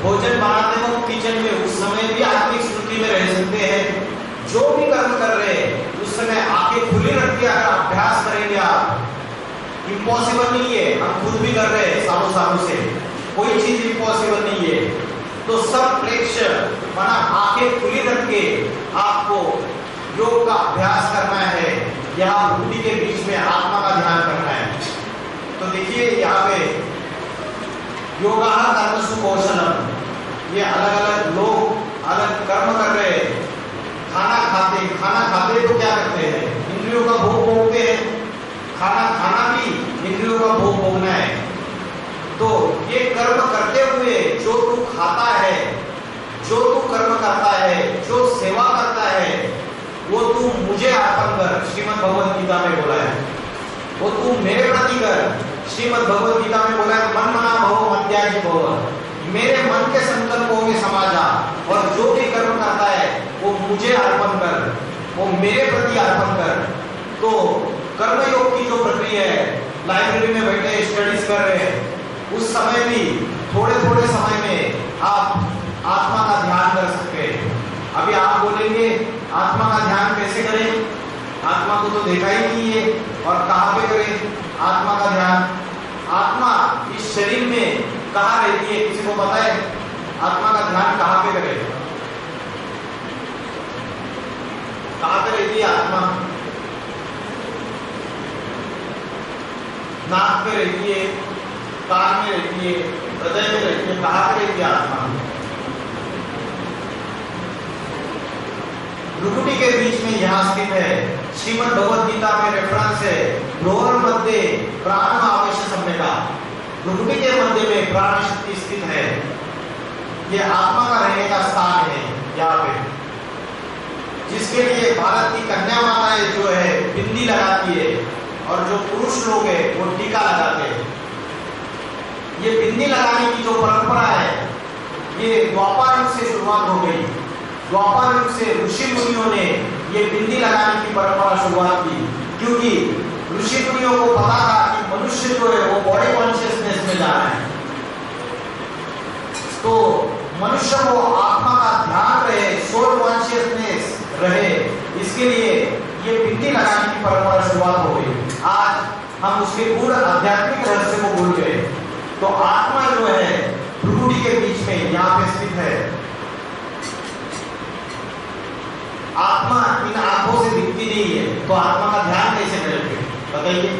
भोजन बनाते वक्त किचन में उस समय भी आत्मिक स्मृति में रह सकते हैं। जो भी कर्म कर रहे हैं उस समय आंखें खुली रख के अगर अभ्यास करेंगे आप, इम्पॉसिबल नहीं है, हम खुद भी कर रहे हैं सालों सालों से, कोई चीज इम्पॉसिबल नहीं है। तो सब प्रेक्ष्य माना आंखें खुली रख के आपको योग का अभ्यास करना है, यहाँ बुद्धि के बीच में आत्मा का ध्यान करना है। तो देखिए यहाँ पे योगा कर्मसु कौशलम, ये अलग अलग लोग अलग कर्म कर रहे हैं। खाना खाते तो क्या करते हैं? इंद्रियों का भोग भोगते हैं। खाना खाना भी इंद्रियों का भोग भोगना है। तो ये कर्म करते हुए जो तू खाता है, जो तू कर्म करता है, जो सेवा करता है, वो तू मुझे अर्पण कर, श्रीमद् भगवद गीता में बोला है। वो तू मेरे प्रति कर, श्रीमद् भगवद गीता में बोला है मन मना भव मध्याजी भव, मेरे मन के संकल्पों में समा जा और जो भी कर्म करता है वो मुझे अर्पण कर, वो मेरे प्रति अर्पण कर। तो कर्मयोग की जो प्रक्रिया है, लाइब्रेरी में बैठे स्टडीज कर रहे हैं, उस समय भी थोड़े थोड़े समय में आप आत्मा का ध्यान कर सकते हैं। अभी आप बोलेंगे आत्मा का ध्यान कैसे करें? आत्मा को तो देखा ही नहीं है, और कहाँ पे करें आत्मा का ध्यान? आत्मा इस शरीर में कहाँ रहती है? किसी को पता है आत्मा का ध्यान कहाँ पे करें? कहाँ पे रहती है आत्मा? नाक पे रहती है, कान में रहती है, हृदय में रहती है, कहाँ पे रहती है आत्मा? भ्रूकुटी के बीच में यहाँ स्थित है। श्रीमद् भगवद गीता में रेफरेंस है भ्रूण मध्य प्राण आवेश सम्यका, भ्रूकुटी के मध्य में प्राण शक्ति स्थित है। ये आत्मा का रहने का स्थान है यहाँ पे, जिसके लिए भारत की कन्या माताएं जो है बिंदी लगाती है, और जो पुरुष लोग है वो टीका लगाते हैं। ये बिंदी लगाने की जो परंपरा है ये द्वापर युग से शुरुआत हो गई। द्वापर युग से ऋषि मुनियों ने ये बिंदी लगाने की परंपरा शुरुआत की, क्योंकि ऋषि मुनियों को पता था कि मनुष्य जो है वो बॉडी कॉन्शियसनेस में जा रहा है। तो मनुष्य को आत्मा का ध्यान रहे, सोल कॉन्शियसनेस रहे, इसके लिए ये बिंदी लगाने की परंपरा शुरुआत हो गई। आज हम उसके पूर्ण आध्यात्मिक रहस्य को भूल गए। तो आत्मा जो है भ्रूकुटी के बीच में यहाँ पे स्थित है। आत्मा इन आंखों से दिखती नहीं है, तो आत्मा का ध्यान कैसे करेंगे बताइए?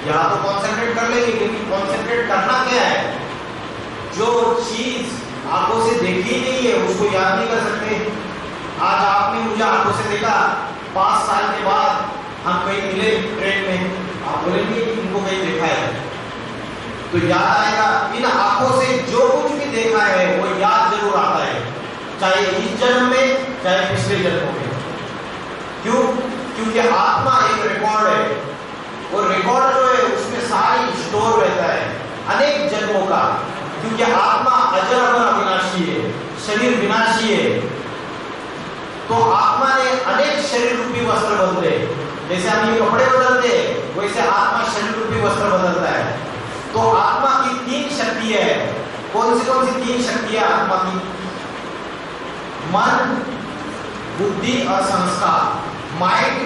यहाँ तो कॉन्सेंट्रेट कर लेंगे, लेकिन कॉन्सेंट्रेट करना क्या है? जो चीज आंखों से देखी नहीं है उसको याद नहीं कर सकते। आज आपने मुझे आंखों से देखा, 5 साल के बाद हम कहीं मिले ट्रेन में, आप बोलेंगे इनको कहीं देखा है, तो याद आएगा। इन आंखों से जो कुछ भी देखा है वो याद जरूर आता है, चाहे इस जन्म में चाहे पिछले जन्मों में। क्यों? क्योंकि आत्मा एक रिकॉर्ड है, और रिकॉर्ड जो है उसमें सारी स्टोर रहता है अनेक जन्मों का, क्योंकि आत्मा अजर अमर अविनाशी है, शरीर विनाशी है। तो आत्मा ने अनेक शरीर रूपी वस्त्र बदले। जैसे हम ये कपड़े बदलते वैसे आत्मा शरीर रूपी वस्त्र बदलता है। तो आत्मा की 3 शक्ति है। कौन सी 3 शक्ति है आत्मा की? मन, बुद्धि और संस्कार। माइंड,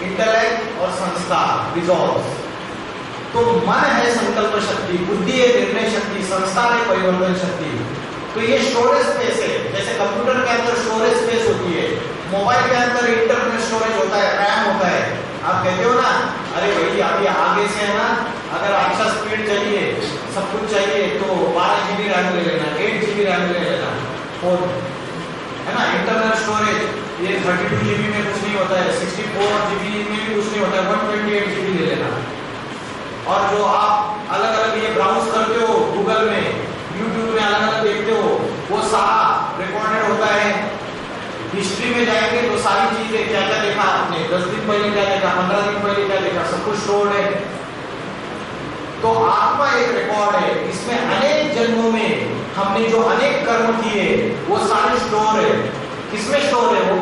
इंटेलेक्ट और संस्कार, रिजॉल्व। तो मन है संकल्प शक्ति, बुद्धि है निर्णय शक्ति, संस्कार है परिवर्तन शक्ति। तो ये स्टोरेज स्पेस है। जैसे कंप्यूटर के अंदर स्टोरेज स्पेस होती है, मोबाइल के अंदर इंटरनल स्टोरेज होता है, रैम होता है। आप कहते हो ना, अरे भाई अभी आगे से है ना, अगर अच्छा स्पीड चाहिए, सब कुछ चाहिए तो 12 GB रैम ले लेना, 8 GB रैम ले लेना, फोन है ना। इंटरनल स्टोरेज ये 32 GB में कुछ नहीं होता है, 64 GB में भी कुछ नहीं होता है, 128 GB ले लेना। और जो आप अलग अलग ये ब्राउज करते हो गूगल में, यूट्यूब में अलग अलग देखते हो, वो सारा रिकॉर्डेड होता है। हिस्ट्री में जाएंगे तो सारी चीजें क्या क्या देखा आपने, 10 दिन पहले क्या देखा, 15 दिन पहले क्या देखा, सब कुछ स्टोर्ड है। तो आत्मा एक रिकॉर्ड है, इसमें अनेक जन्मों में हमने जो अनेक कर्म किए वो सारे स्टोर है। किसमें स्टोर है वो?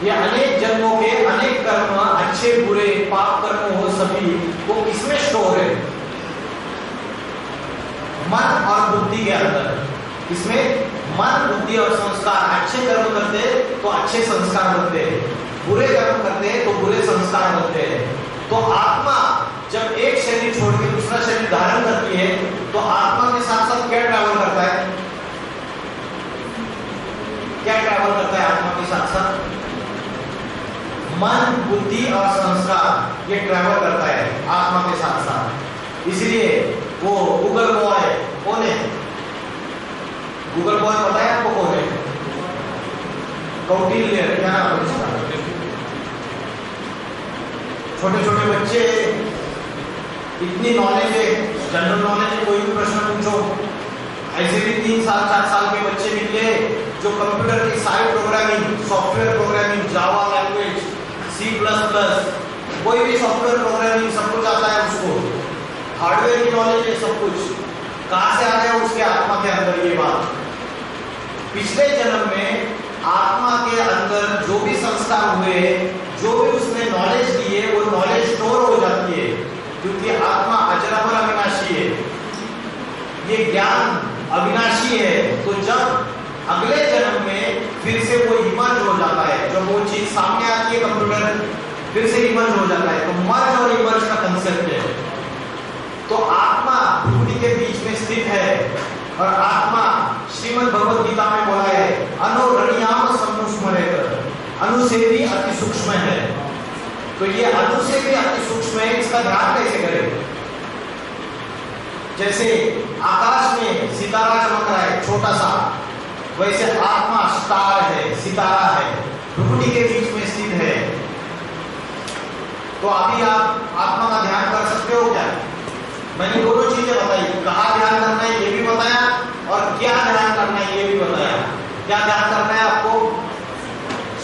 ये अनेक जन्मों के अनेक कर्म, अच्छे बुरे पाप कर्म हो सभी, वो किसमें स्टोर है? मन और बुद्धि के अंदर। इसमें मन, बुद्धि और संस्कार। अच्छे कर्म करते तो अच्छे संस्कार बनते हैं, बुरे कर्म करते हैं तो बुरे संस्कार बनते हैं। तो आत्मा जब एक शरीर छोड़ के दूसरा शरीर धारण करती है तो आत्मा के साथ साथ क्या ट्रैवल करता है? क्या ट्रैवल करता है आत्मा के साथ साथ? मन, बुद्धि और संस्कार ये ट्रैवल करता है आत्मा के साथ साथ। इसलिए वो गूगल बॉय कौन है? गूगल बॉय पता है आपको कौन है? कौटिल्य, क्या नाम है उसका? छोटे छोटे बच्चे, इतनी नॉलेज है, जनरल नॉलेज है, कोई भी प्रश्न पूछो। ऐसे भी 3 साल 4 साल के बच्चे निकले जो कंप्यूटर की सारी programming, software programming, Java language, C++, कोई भी सॉफ्टवेयर प्रोग्रामिंग सब कुछ आता है उसको, हार्डवेयर की नॉलेज है, सब कुछ। कहां से आ गया उसके आत्मा के अंदर ये बात? पिछले जन्म में आत्मा के अंदर जो भी संस्कार हुए, जो भी उसने नॉलेज ली है, वो नॉलेज स्टोर हो जाती है, क्योंकि आत्मा अजरामर अविनाशी है। ये ज्ञान अविनाशी है। तो जब अगले जन्म में फिर से वो इमर्ज हो जाता है, जब वो चीज सामने आती है कंप्यूटर, फिर से इमर्ज हो जाता है। तो मर्ज और इमर्ज का कंसेप्ट है। तो आत्मा भूमि के बीच में स्थित है और आत्मा श्रीमद् भगवद गीता में बोला है, अनुरणियाम समुस्मरेत, अणु से भी अति सूक्ष्म है। तो ये अणु से भी अति सूक्ष्म है, इसका ध्यान कैसे करें? जैसे आकाश में सितारा चमक रहा है छोटा सा, वैसे आत्मा स्टार है, सितारा है, भूमि के बीच में स्थित है। तो अभी आप आत्मा का ध्यान कर सकते हो क्या? मैंने दोनों चीजें बताई, कहाँ ध्यान करना है ये भी बताया और क्या ध्यान करना है ये भी बताया। क्या ध्यान करना है आपको?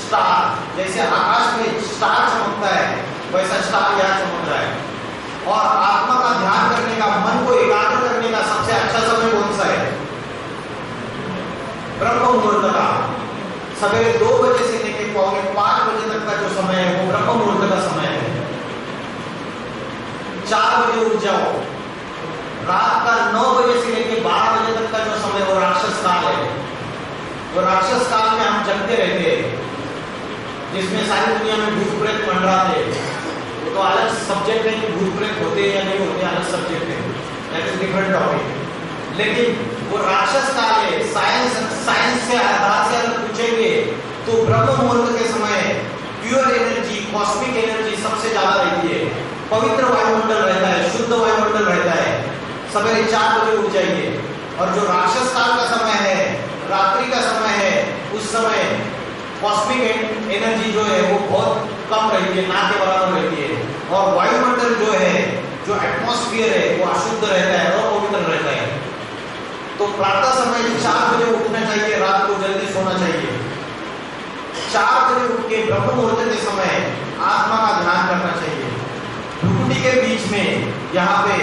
स्टार, जैसे आकाश में स्टार चमकता है वैसा स्टार यहाँ चमक रहा है। और आत्मा का ध्यान करने का, मन को एकाग्र करने का सबसे अच्छा समय कौन सा है? ब्रह्म मुहूर्त का। सवेरे 2 बजे से लेकर पौने 5 बजे तक का जो समय है वो ब्रह्म मुहूर्त का समय है। 4 बजे उठ जाओ। रात का 9 बजे से लेकर 12 बजे तक का जो समय वो राक्षस काल है। वो राक्षस काल में हम जगते रहते हैं, जिसमें सारी दुनिया में भूत प्रेत मंडराते हैं। तो अलग सब्जेक्ट है कि भूत प्रेत होते हैं या नहीं होते, अलग सब्जेक्ट है, दैट इज डिफरेंट टॉपिक। लेकिन वो राक्षस काल है। साइंस से आधार से अगर पूछेंगे तो ब्रह्म मुहूर्त के समय प्योर एनर्जी, कॉस्मिक एनर्जी सबसे ज्यादा रहती है। पवित्र वायुमंडल रहता है, शुद्ध वायुमंडल रहता है। सवेरे 4 बजे उठ जाइए। और जो राक्षस काल का समय है, रात्रि का समय है, उस समय कॉस्मिक एनर्जी जो है वो बहुत कम रहती है, ना के बराबर रहती है। और वायुमंडल जो है, जो एटमॉस्फेयर है, वो अशुद्ध रहता है, अपवित्र रहता है। तो प्रातः समय 4 बजे उठना चाहिए, रात को जल्दी सोना चाहिए। 4 बजे उठ के ब्रह्म मुहूर्त के समय आत्मा का ध्यान करना चाहिए। भ्रुकुटी के बीच में यहाँ पे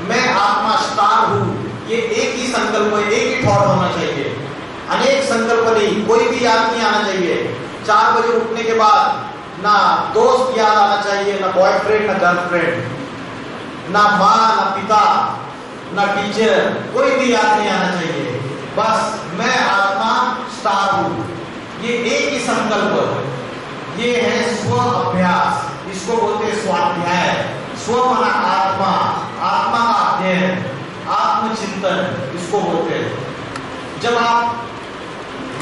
मैं आत्मा स्टार हूँ, ये एक ही संकल्प, एक ही थॉट होना चाहिए। अनेक संकल्प नहीं, कोई भी याद नहीं आना चाहिए। 4 बजे उठने के बाद ना दोस्त याद आना चाहिए, ना बॉयफ्रेंड, ना गर्लफ्रेंड, ना माँ, ना पिता, ना टीचर, कोई भी याद नहीं आना चाहिए। बस मैं आत्मा स्टार हूं, ये एक ही संकल्प। ये है स्व अभ्यास, इसको बोलते हैं स्वाध्याय। स्व माना आत्मा, आत्मा का अध्ययन, आत्मचिंतन इसको बोलते हैं। जब आप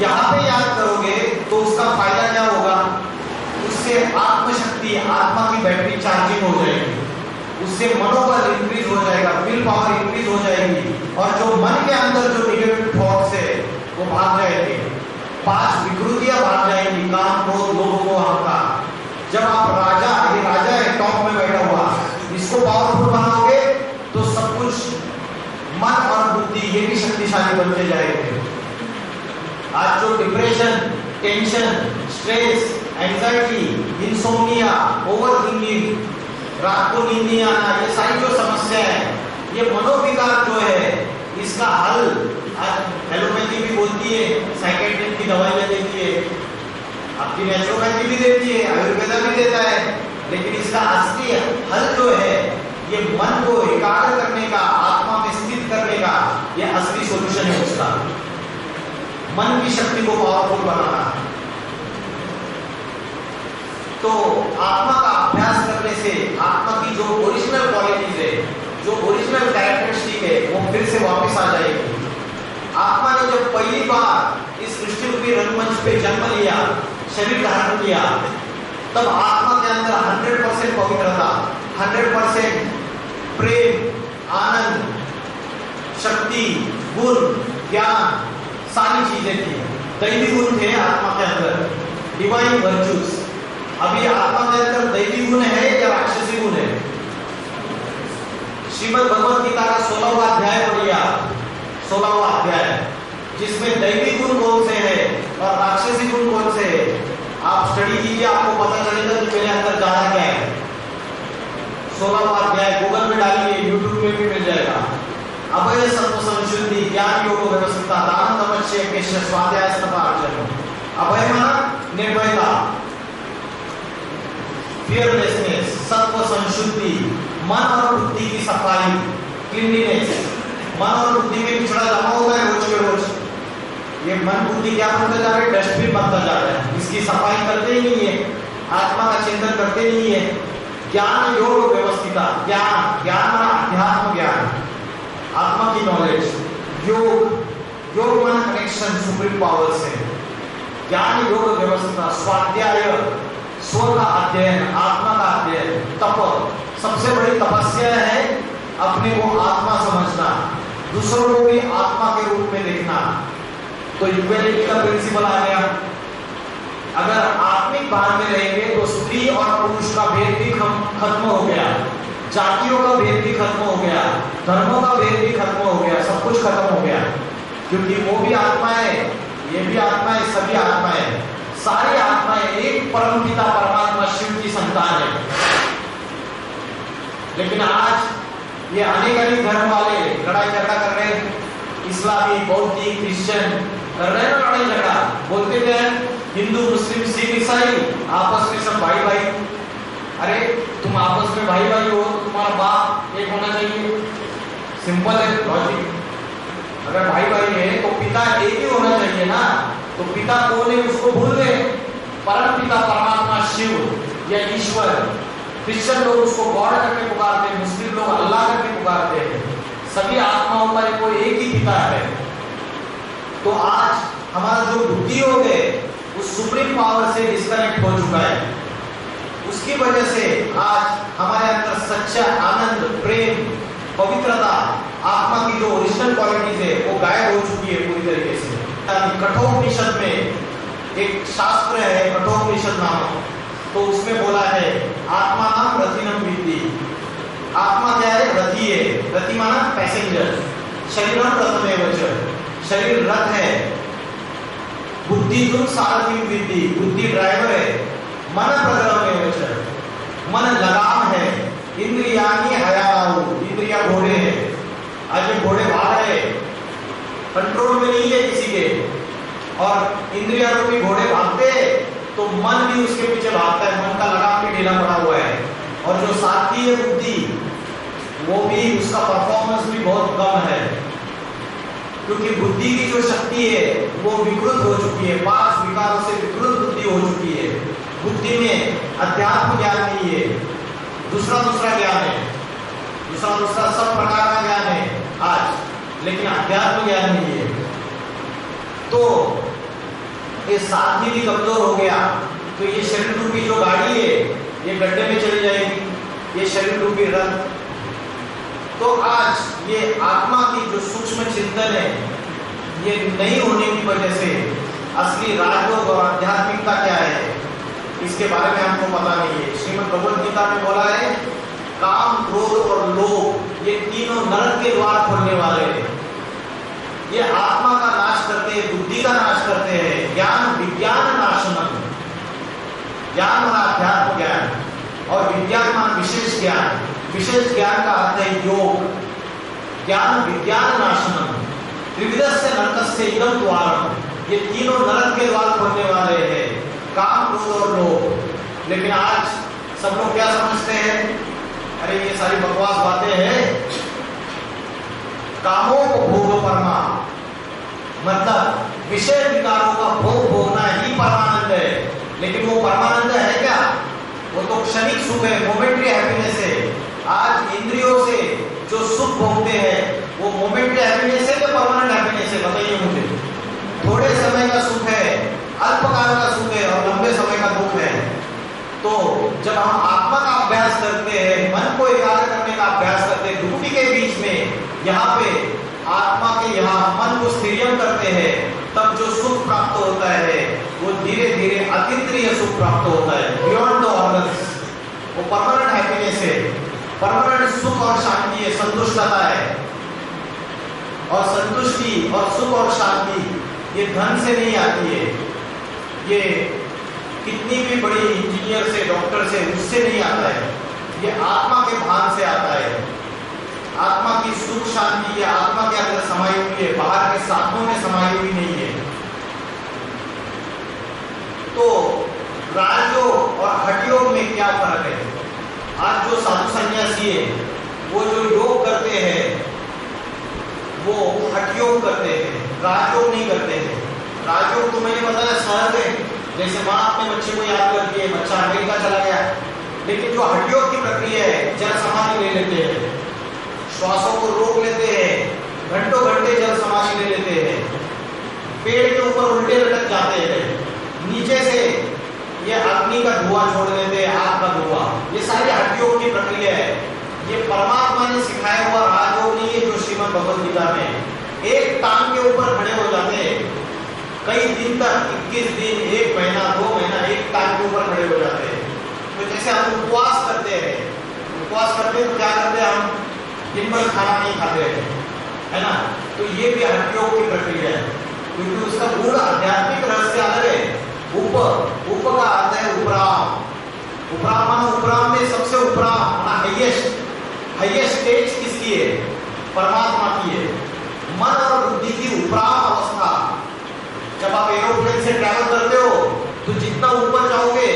यहाँ पे याद करोगे तो उसका फायदा क्या होगा? उससे आत्मशक्ति, आत्मा की बैटरी चार्जिंग हो जाएगी, उससे मनोबल इंक्रीज हो जाएगा, विल पावर इंक्रीज हो जाएगी, और जो मन के अंदर जो नेगेटिव थॉट्स है वो भाग जाएंगे, 5 विकृतियां भाग जाएंगी, काम, क्रोध, लोभ, मोह, अहंकार। जब आप राजा, ये राजा है टॉप में बैठा हुआ, इसको पावरफुल बनाओगे तो सब कुछ मन और बुद्धि ये भी शक्तिशाली बनते जाएंगे। आज जो depression, tension, stress, anxiety, insomnia, overthinking, रात को नींद नहीं आना, ये सारी जो समस्या है, ये मनोविकार जो है, इसका हल एलोपैथी भी बोलती है, साइकेट्रिक की दवाइयां देती है, आपकी नेचुरोपैथी भी देती है, आयुर्वेदा भी देता है, लेकिन इसका असली हल जो है, ये मन को एकाग्र करने का, आत्मा में स्थित करने का, ये असली सॉल्यूशन है उसका। मन की शक्ति को पावरफुल बनाना। तो आत्मा का अभ्यास करने से आत्मा की जो ओरिजिनल क्वालिटीज है, जो ओरिजिनल कैरेक्टरिस्टिक है, वो फिर से वापस आ जाएगी। आत्मा ने जब पहली बार इस सृष्टि रूपी रंगमंच पे जन्म लिया, शरीर धारण किया, तब आत्मा के अंदर 100% पवित्रता, 100% प्रेम, आनंद, शक्ति, गुण, ज्ञान, सारी चीजें थी। दैवी गुण थे आत्मा के अंदर, डिवाइन वर्चूज। अभी आत्मा के अंदर दैवी गुण है या राक्षसी गुण है? श्रीमद् भगवत गीता का 16वां अध्याय पढ़िए, 16वां अध्याय, जिसमें दैवी गुण कौन से हैं और राक्षसी गुण कौन से हैं, आप स्टडी कीजिए, आपको पता चलेगा कि मेरे अंदर जाना क्या है। 16वां अध्याय गूगल में डालिए, यूट्यूब में भी मिल जाएगा। अभय सत्व संशुद्धि, ज्ञान योग व्यवस्था, दान तपस्या के स्वाध्याय अर्जन। अभय माना निर्भयता, फियरलेसनेस, सत्व संशुद्धि, मन और बुद्धि की सफाई, क्लीनलीनेस। मन और बुद्धि में पिछड़ा जमा होता है रोज के रोज, ये मन बुद्धि क्या बनता जा रहा है? डस्टबिन बनता जा रहा है, इसकी सफाई करते ही नहीं है, आत्मा का चिंतन करते नहीं है। ज्ञान योग व्यवस्थिता, ज्ञान, ज्ञान माना अध्यात्म ज्ञान, आत्मा की नॉलेज। योग, योग माना कनेक्शन सुप्रीम पावर से। ज्ञान योग व्यवस्था, स्वाध्याय, स्व का अध्ययन, आत्मा का अध्ययन। तप, सबसे बड़ी तपस्या है अपने को आत्मा समझना, दूसरों को भी आत्मा के रूप में देखना। तो इक्वालिटी का प्रिंसिपल आ गया। अगर आत्मिक भाव में रहेंगे तो स्त्री और पुरुष का भेद भी खत्म हो गया, जातियों का भेद भी खत्म हो गया, धर्मों का भेद भी खत्म हो गया, सब कुछ खत्म हो गया, क्योंकि वो भी आत्मा है, ये भी आत्मा है, सभी आत्मा है, सारी आत्माएं एक परमपिता परमात्मा शिव की संतान है। लेकिन आज ये अनेक धर्म वाले लड़ाई झगड़ा कर रहे हैं, इस्लामी, बौद्धी, क्रिश्चियन कर रहे हैं ना लड़ाई झगड़ा, बोलते थे हिंदू, मुस्लिम, सिख, ईसाई आपस में सब भाई भाई। अरे तुम आपस में भाई भाई हो तो तुम्हारा बाप एक होना चाहिए, सिंपल है लॉजिक। अगर भाई भाई है तो पिता एक ही होना चाहिए ना, तो पिता कौन है उसको भूल गए, परम पिता परमात्मा शिव या ईश्वर। क्रिश्चियन लोग उसको गॉड करके पुकारते हैं, मुस्लिम लोग अल्लाह करके पुकारते हैं, सभी आत्माओं का कोई एक ही पिता है। तो आज हमारा जो बुद्धि योग है उस सुप्रीम पावर से डिस्कनेक्ट हो चुका है, उसकी वजह से आज हमारे अंदर सच्चा आनंद, प्रेम, पवित्रता, आत्मा की जो ओरिजिनल क्वालिटीज है वो गायब हो चुकी है पूरी तरीके से। कठोपनिषद में एक शास्त्र है कठोपनिषद नामक, तो उसमें बोला है आत्मा नाम रथिनम विद्धि। आत्मा क्या है? रथी है। रथी माना पैसेंजर, शरीरम रथमेव च, शरीर रथ है। बुद्धि तुम सारथी विद्धि, बुद्धि ड्राइवर है। मन प्रग्रहमेव च, मन लगाम है। इंद्रियानि हयाउ, इंद्रिया घोड़े है। आज ये घोड़े भाग रहे, कंट्रोल में नहीं है किसी के, और इंद्रिय रूपी घोड़े भागते तो मन भी उसके पीछे भागता है, मन का लगाम भी ढीला पड़ा हुआ है। और जो साथी है बुद्धि, वो भी उसका परफॉर्मेंस भी बहुत कम है, क्योंकि बुद्धि की जो शक्ति है वो विकृत हो चुकी है, 5 विकारों से विकृत बुद्धि हो चुकी है। बुद्धि में अध्यात्म ज्ञान नहीं है, दूसरा ज्ञान है, दूसरा सब प्रकार का ज्ञान है आज, लेकिन अध्यात्म ज्ञान नहीं है। तो ये साथी भी कमजोर हो गया, तो ये शरीर रूपी जो गाड़ी है ये गड्ढे में चली जाएगी, ये शरीर रूपी रथ। तो आज ये आत्मा की जो सूक्ष्म चिंतन है ये नहीं होने की वजह से असली राजयोग और आध्यात्मिकता क्या है इसके बारे में हमको पता नहीं है। श्रीमद् भगवद गीता में बोला है, काम, क्रोध और लोभ ये तीनों नरक के द्वार खोलने वाले हैं। ये आत्मा का नाश करते हैं, बुद्धि का नाश करते हैं। ज्ञान विज्ञान नाशनम, ज्ञान और अध्यात्म ज्ञान, और विज्ञान मान विशेष ज्ञान। विशेष ज्ञान का अर्थ है योग। ज्ञान विज्ञान नाशनम, त्रिविधस्य नरकस्य इदं द्वारम, ये तीनों नरक के द्वार खोलने वाले हैं, काम, क्रोध और लोभ। लेकिन आज सब लोग क्या समझते हैं, अरे ये सारी बकवास बातें हैं, कामों को भोग परमा, मतलब विषय विकारों का भोग भोगना ही परमानंद है। लेकिन वो परमानंद है क्या? वो तो क्षणिक सुख है, मोमेंटरी हैप्पीनेस है। आज इंद्रियों से जो सुख भोगते हैं वो मोमेंटरी हैप्पीनेस है या परमानेंट हैप्पीनेस है? बताइए मुझे। थोड़े समय का सुख है, अल्पकाल का सुख है और लंबे समय का दुख है। तो जब हम आत्मा का अभ्यास करते हैं, मन को एकाग्र करने का अभ्यास करते हैं, दुखी के बीच में यहाँ पे आत्मा के यहाँ मन को स्थिरियम करते हैं, तब जो सुख प्राप्त होता है वो धीरे धीरे अतीन्द्रिय सुख प्राप्त होता है, बियॉन्ड द ऑर्गन्स। वो परमानेंट हैप्पीनेस है, परमानेंट सुख और शांति है, संतुष्टता है। और संतुष्टि और सुख और शांति ये धन से नहीं आती है, ये कितनी भी बड़ी इंजीनियर से, डॉक्टर से, उससे नहीं आता है, ये आत्मा के भान से आता है। आत्मा की सुख शांति ये आत्मा के अंदर समाई हुई है, बाहर के साधनों में समाई हुई नहीं है। तो राजयोग और हठयोग में क्या फर्क है? आज जो साधु सन्यासी है वो जो योग करते हैं वो हठयोग करते हैं, राजयोग नहीं करते हैं। राजयोग तो मैंने बताया सहज है, जैसे माँ अपने बच्चे को याद करती है, बच्चा अमेरिका चला गया। लेकिन जो हठयोग की प्रक्रिया है, जल समाधि ले लेते हैं, श्वासों को रोक लेते हैं, घंटों घंटे जल समाधि ले लेते हैं, पेड़ के ऊपर उल्टे लटक जाते हैं, नीचे से ये अग्नि का धुआं छोड़ देते हैं, आग का धुआं। ये सारी हठयोग की प्रक्रिया है। ये परमात्मा ने सिखाया हुआ राजयोग नहीं है जो श्रीमद् भगवद गीता में। एक टांग के ऊपर खड़े हो जाते हैं, कई दिन तक, 21 दिन, 1 महीना, 2 महीना एक टांग के ऊपर खड़े हो जाते हैं। तो जैसे हम उपवास करते हैं, उपवास करते हैं तो क्या करते हैं, हम दिन भर खाना नहीं खाते हैं, है ना? तो ये भी हठयोग की प्रक्रिया है, क्योंकि उसका पूरा आध्यात्मिक रहस्य अलग है। उप का अर्थ है उपराम। उपराम माना उपराम में सबसे उपराम माना हाईएस्ट स्टेज किसकी है? परमात्मा की है। मन और बुद्धि की उपराम अवस्था। जब आप एरोप्लेन से ट्रैवल करते हो तो जितना ऊपर जाओगे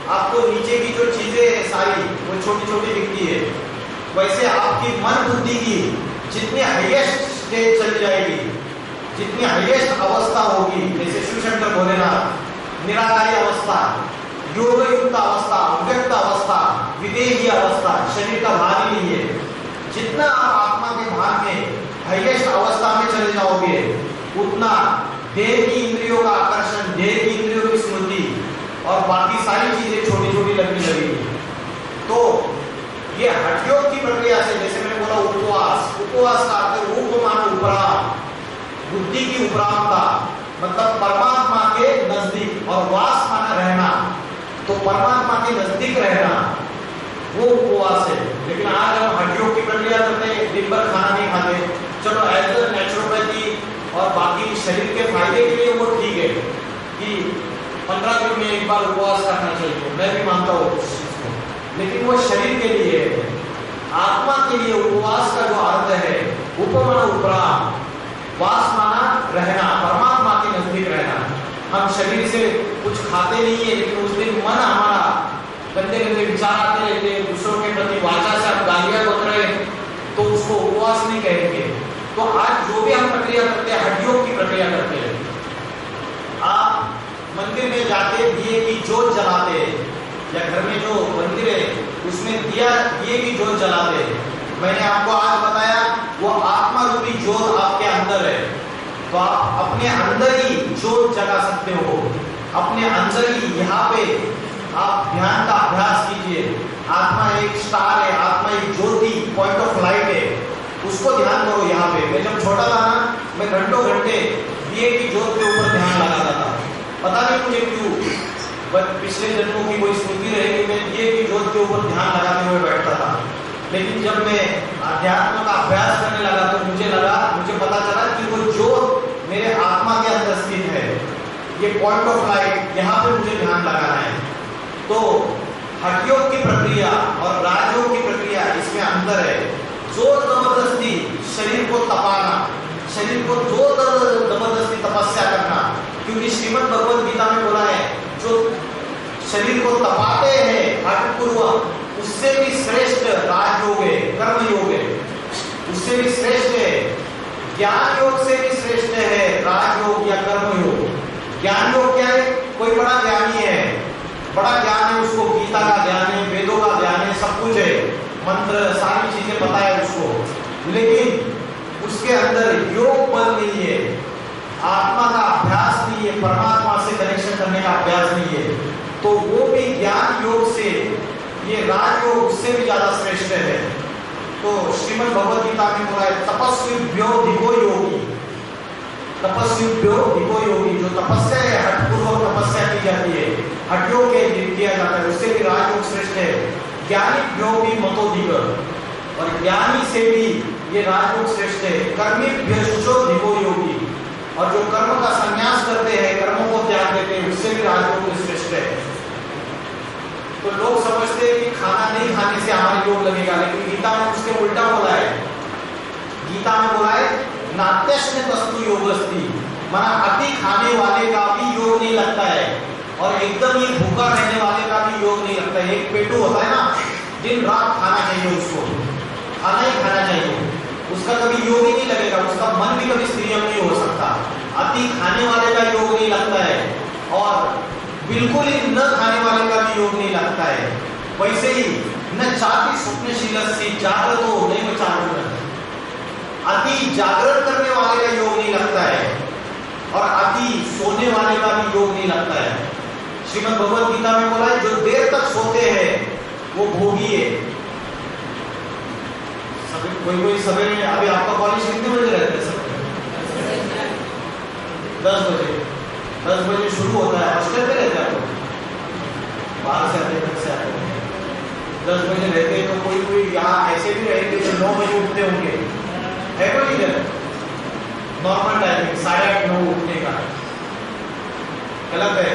आपको नीचे की जो चीजें है सारी वो छोटी छोटी दिखती है। वैसे आपकी मन बुद्धि की जितनी हाईएस्ट स्टेज चली जाएगी, जितनी हाईएस्ट अवस्था होगी, जैसे शिव शंकर भोलेनाथ, निराकारी अवस्था, योग युक्त अवस्था, अव्यक्त अवस्था, विदेही अवस्था, शरीर का भान ही नहीं है। जितना आप आत्मा के भान में हाईएस्ट अवस्था में चले जाओगे उतना देह की इंद्रियों का आकर्षण, देह की इंद्रियों की स्मृति और बाकी सारी चीजें छोटी छोटी लगने लगेगी। तो ये हठयोग की प्रक्रिया से, जैसे मैंने बोला उपवास, उपवास का अर्थ उप माना उपराम, बुद्धि की उपरामता, मतलब परमात्मा के नजदीक, और वास माना रहना, तो परमात्मा के नजदीक रहना वो उपवास है। लेकिन आज हम हठयोग की प्रक्रिया करते हैं, दिन भर खाना नहीं खाते। चलो एज अ नेचुरोपैथी और बाकी शरीर के फायदे के लिए वो ठीक है कि 15 दिन में एक बार उपवास करना चाहिए, मैं भी मानता हूँ उस चीज को, लेकिन वो शरीर के लिए है। आत्मा के लिए उपवास का जो अर्थ है, उप माना उपराम, वास माना रहना, परमात्मा के नजदीक रहना। हम शरीर से कुछ खाते नहीं है, लेकिन उस दिन मन हमारा गंदे गंदे विचार आते रहते हैं, दूसरों के प्रति वाचा से आप गालियां बक रहे हैं, तो उसको उपवास नहीं कहेंगे। तो आज जो भी हम प्रक्रिया करते हैं, हड्डियों की प्रक्रिया करते हैं। आप मंदिर में जाके दिए की जोत जलाते हैं, या घर में जो मंदिर है उसमें दिए की जोत जलाते हैं। मैंने आपको आज बताया वो आत्मा रूपी जोत आपके अंदर है, तो आप अपने अंदर ही जोत जगा सकते हो। अपने अंदर ही यहाँ पे आप ध्यान का अभ्यास कीजिए। आत्मा एक स्टार है, आत्मा एक ज्योति, पॉइंट ऑफ लाइट है, उसको ध्यान करो। यहाँ पे मैं जब छोटा था ना, मैं घंटों घंटे दिए की जोत के ऊपर ध्यान लगाता था। पता नहीं मुझे क्यों, बस पिछले जन्मों की कोई स्मृति रहेगी, मैं दिए की जोत के ऊपर ध्यान लगाते हुए बैठता था। लेकिन जब मैं अध्यात्म का अभ्यास करने लगा तो मुझे पता चला कि वो जोत मेरे आत्मा के अंदर स्थित है, ये पॉइंट ऑफ लाइट, यहाँ पे मुझे ध्यान लगाना है। तो हठयोग की प्रक्रिया और राजयोग की प्रक्रिया, इसमें अंतर है। जोर जबरदस्ती शरीर को तपाना, शरीर को जोर जबरदस्ती तपस्या करना, क्योंकि श्रीमद् भगवद गीता में बोला है जो शरीर को तपाते हैं हठपूर्वक, उससे भी श्रेष्ठ राजयोग है, कर्म योग है, उससे भी श्रेष्ठ है। ज्ञान योग से भी श्रेष्ठ है राजयोग या कर्म योग। ज्ञान योग क्या है? कोई बड़ा ज्ञानी है, बड़ा ज्ञान है, उसको गीता का ज्ञान है, वेदों का ज्ञान है, सब कुछ है, मंत्र सारी चीजें पता है उसको, लेकिन उसके अंदर योग बल नहीं है, आत्मा का अभ्यास नहीं है, परमात्मा से कनेक्शन करने का अभ्यास नहीं है। तो वो भी ज्ञान योग से, ये राजयोग उससे भी ज्यादा श्रेष्ठ है। तो श्रीमद् भगवद गीता में बोला है तपस्विभ्यो धिको योगी, तपस्विभ्यो धिको योगी। जो तपस्या है, हठपूर्वक तपस्या की जाती है, हठयोग के किया जाता है, उससे भी राजयोग श्रेष्ठ है। ज्ञानीभ्यो भी मतोधिक, और ज्ञानी से भी ये राजयोग श्रेष्ठ है। कर्मीभ्यो धिको योगी, और जो कर्म का संन्यास करते हैं, कर्मों को त्याग देते हैं, उससे भी राजयोग श्रेष्ठ है। तो लोग समझते हैं कि खाना नहीं खाने से हमारा योग लगेगा, लेकिन गीता में उसके उल्टा बोला है। गीता में बोला है नात्यश्न तस्तु योगस्ति, माना अति खाने वाले का भी योग नहीं लगता है, और एकदम ही भूखा रहने वाले का भी योग नहीं लगता है। एक पेटू होता है ना, दिन रात खाना चाहिए, उसको खाना ही खाना चाहिए, उसका कभी योग ही नहीं लगेगा, उसका मन भी कभी स्थिर नहीं हो सकता। अति खाने वाले का योग नहीं लगता है, और बिल्कुल ही न खाने वाले का भी योग नहीं लगता है। वैसे ही न चाति स्वप्नशीलस्य जागृतो नैव चारुणः, अति जागरण करने वाले का योग नहीं लगता है, और अति सोने वाले का भी योग नहीं लगता है। श्रीमद् भगवद गीता में बोला है जो देर तक सोते हैं वो भोगी है। कोई सवेरे, अभी आपका कॉलेज कितने बजे रहता है? सवेरे 10 बजे, 10 बजे शुरू होता है। हॉस्टल पे रहते हैं आप? बाहर से आते हैं, घर से आते हैं। 10 बजे रहते हैं, तो कोई यहाँ ऐसे भी रहेंगे जो 9 बजे उठते होंगे, है कोई इधर? नॉर्मल टाइमिंग 8:30 9 उठने का गलत है।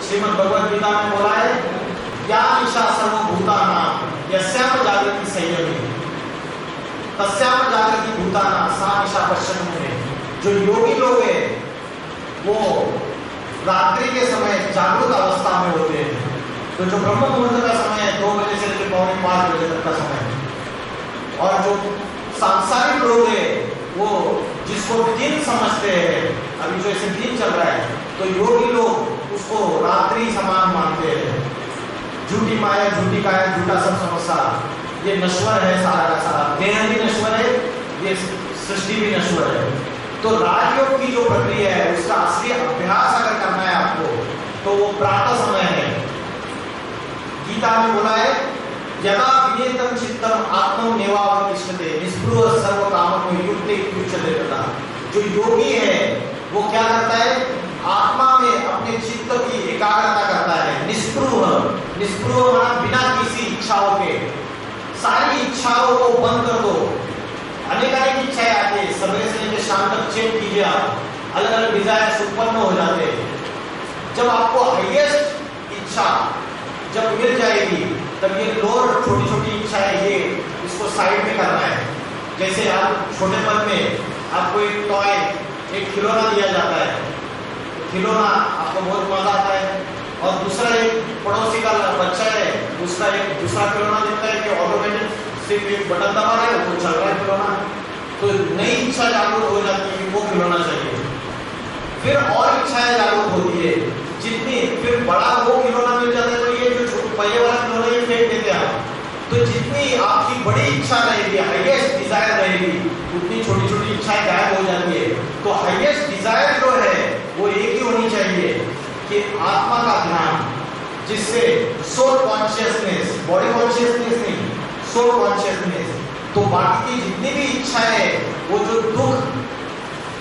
श्रीमद् भगवद गीता में बोला है या ईशा सर्वभूतानां यस्याम जागृति संयमी तस्याम जागृति भूतानां सा ईशा पश्यन्मुने। जो योगी लोग हैं वो रात्रि के समय जागृत अवस्था में होते हैं। तो जो ब्रह्म मुहूर्त का समय है 2 बजे से लेकर 4:45 बजे तक का समय, और जो सांसारिक लोग हैं वो जिसको दिन समझते हैं, अभी जो ऐसे दिन चल रहा है, तो योगी लोग उसको रात्रि समान मानते हैं। झूठी माया, झूठी काया, झूठा सब समस्या, ये नश्वर है, सारा का सारा देह भी नश्वर है, ये सृष्टि भी नश्वर है। तो राजयोग की जो प्रक्रिया है उसका असली अभ्यास अगर करना है आपको, तो वो प्रातः समय है। गीता में बोला है यदा विनेतम चित्तम आत्मनेवावतिष्ठते निस्पृह सर्व कामको युक्ते युच्यते तथा। जो योगी है वो क्या करता है? आत्मा में अपने चित्त की एकाग्रता करता है। निस्पृह माना बिना किसी इच्छाओं के, सारी इच्छाओं को बंद कर दो। अनेक इच्छाएं आती है, सवेरे से लेकर शाम तक चेक कीजिए आप, अलग अलग डिजायर उत्पन्न हो जाते हैं। जब आपको हाईएस्ट इच्छा जब मिल जाएगी, तब ये लोअर छोटी छोटी इच्छाएं, ये इसको साइड में करना है। जैसे आप छोटेपन में आपको एक टॉय एक खिलौना दिया जाता है, खिलौना आपको बहुत मजा आता है, और दूसरा एक पड़ोसी का बच्चा है, उसका एक दूसरा खिलौना देता है कि ऑटोमेटिक सिर्फ एक बटन दबा है वो चल रहा है खिलौना, तो नई इच्छा जागरूक हो जाती है कि वो खिलौना चाहिए। फिर और इच्छाएं जागरूक होती है, जितनी फिर बड़ा वो खिलौना मिल जाता है तो ये जो पहले वाला खिलौना ये फेंक देते हैं आप। तो जितनी आपकी बड़ी इच्छा रहेगी, हाईएस्ट डिजायर रहेगी, उतनी छोटी छोटी इच्छाएं गायब हो जाती है। तो हाईएस्ट डिजायर जो है वो एक ही होनी चाहिए कि आत्मा का ध्यान, जिससे सोल कॉन्शियसनेस, बॉडी कॉन्शियसनेस नहीं, सोल कॉन्शियसनेस। तो बाकी की जितनी भी इच्छाएं वो जो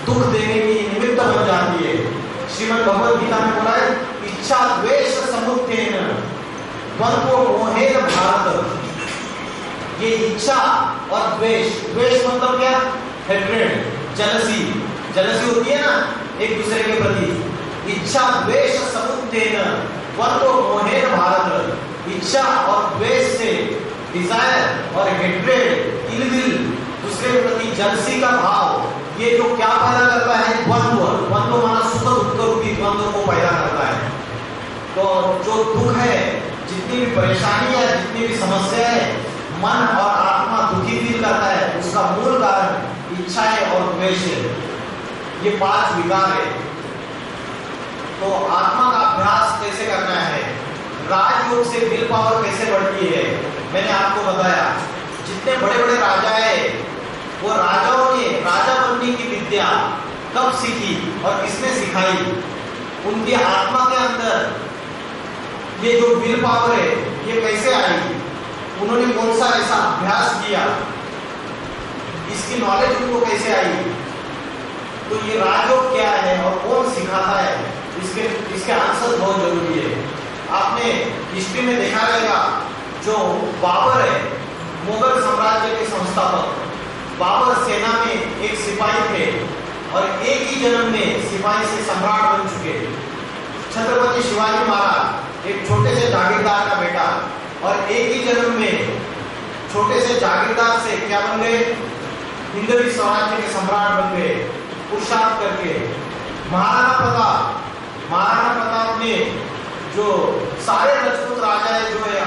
दुख देने की निमित्त बन जाती है। श्रीमद् भगवद गीता में बोला है इच्छा द्वेष समुत्थेन द्वंद्व मोहेन भारत। ये इच्छा और द्वेष, द्वेष मतलब क्या? हेट्रेड, जेलसी, जेलसी होती है ना एक दूसरे के प्रति। इच्छा द्वेष समुत्थेन द्वंद्व मोहेन भारत। इच्छा और द्वेष से, डिजायर और हेट्रेड, इलविल, दूसरे के प्रति जेलसी का भाव, ये जो क्या पैदा करता है? द्वंद्व। द्वंद्व माना सुख दुख रूपी द्वंद्व को पैदा करता है। तो जो दुख है, जितनी भी परेशानी है, जितनी भी समस्या है, मन और आत्मा दुखी फील करता है, उसका मूल कारण इच्छाएं और द्वेष है। ये 5 विकार है। तो आत्मा का अभ्यास कैसे करना है, राजयोग से विल पावर कैसे बढ़ती है, मैंने आपको बताया। जितने बड़े बड़े राजा है, वो राजाओं ने राजा बनने की विद्या कब सीखी और किसने सिखाई? उनकी आत्मा के अंदर ये जो विल पावर है ये कैसे आई? उन्होंने कौन सा ऐसा अभ्यास किया? इसकी नॉलेज उनको कैसे आई? तो ये राजयोग क्या है और कौन सिखाता है, इसके आंसर बहुत जरूरी है। आपने हिस्ट्री में देखा रहेगा, जो बाबर है, मुगल साम्राज्य के संस्थापक, बाबर सेना में एक सिपाही थे और एक ही जन्म में सिपाही से सम्राट बन चुके। छत्रपति शिवाजी महाराज एक छोटे से जागीरदार का बेटा, और एक ही जन्म में छोटे से जागीरदार से क्या बन गए? हिंदवी स्वराज्य के सम्राट बन गए, पुरुषार्थ करके। महाराणा प्रताप ने जो सारे राजपूत राजा जो है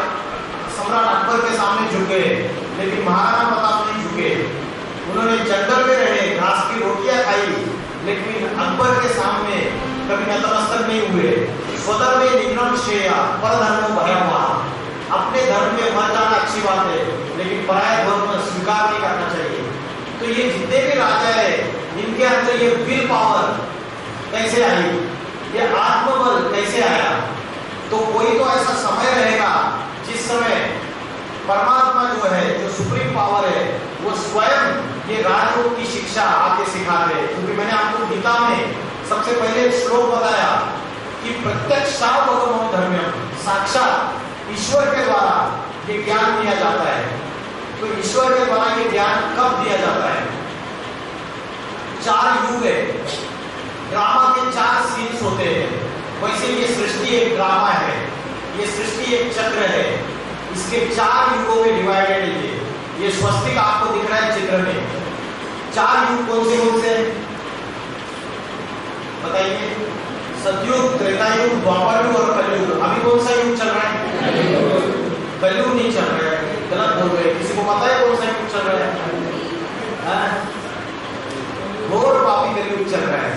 सम्राट अकबर के सामने झुके, लेकिन महाराणा प्रताप नहीं झुके। उन्होंने जंगल में रहे, घास की रोटियां खाई, लेकिन अकबर के सामने कभी नतमस्तक नहीं हुए। स्वधर्मे निघ्नं श्रेया परधर्मो भयावहा। अपने धर्म में मर जाना अच्छी बात है, लेकिन पराया धर्म स्वीकार नहीं करना चाहिए। तो ये जितने भी राजा है, इनके अंदर ये विल पावर कैसे आई, ये आत्मबल कैसे आया? तो कोई तो ऐसा समय रहेगा जिस समय परमात्मा जो है, जो सुप्रीम पावर है, वो स्वयं ये राजयोग की शिक्षा आके सिखाते हैं। क्योंकि मैंने आपको गीता में सबसे पहले एक श्लोक बताया कि प्रत्यक्षावगमो धर्म्यम, साक्षात ईश्वर के द्वारा ये ज्ञान दिया जाता है। तो ईश्वर के द्वारा ये ज्ञान कब दिया जाता है? 4 युग है, ड्रामा के 4 सीन्स होते हैं। वैसे ये सृष्टि एक ड्रामा है, ये सृष्टि एक चक्र है, इसके 4 युगों में डिवाइडेड है। ये स्वस्तिक आपको दिख रहा है चित्र में। 4 युग कौन से बताइए? सतयुग, त्रेता युग, द्वापर युग और कलयुग। अभी कौन सा युग चल रहा है? कलयुग नहीं चल रहा है, गलत बोल रहे हैं। किसी को पता है कौन सा युग चल रहा है? घोर पापी कलयुग चल रहा है।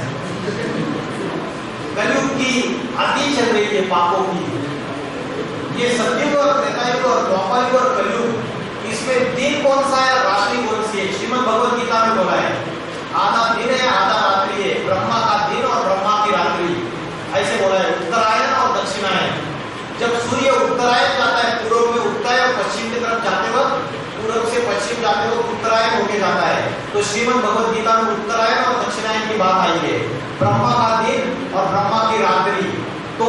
कलयुग की आदि चल रही है पापों की। ये सतयुग और त्रेता युग और द्वापर युग और कलयुग, इसमें दिन कौन सा है, रात्रि कौन सी है? श्रीमद् भगवद गीता में बोला है आधा दिन है आधा रात्रि है, ब्रह्मा का दिन और ब्रह्मा की रात्रि, ऐसे बोला है। उत्तरायण और दक्षिणायन। जब सूर्य उत्तरायण जाता है, पूर्व में उगता है, और पश्चिम की तरफ जाते वक्त, पूर्व से पश्चिम जाते वक्त उत्तरायण होके जाता है। तो श्रीमद् भगवद गीता में उत्तरायण और दक्षिणायन की बात आई है, ब्रह्मा का दिन और ब्रह्मा की रात्रि। तो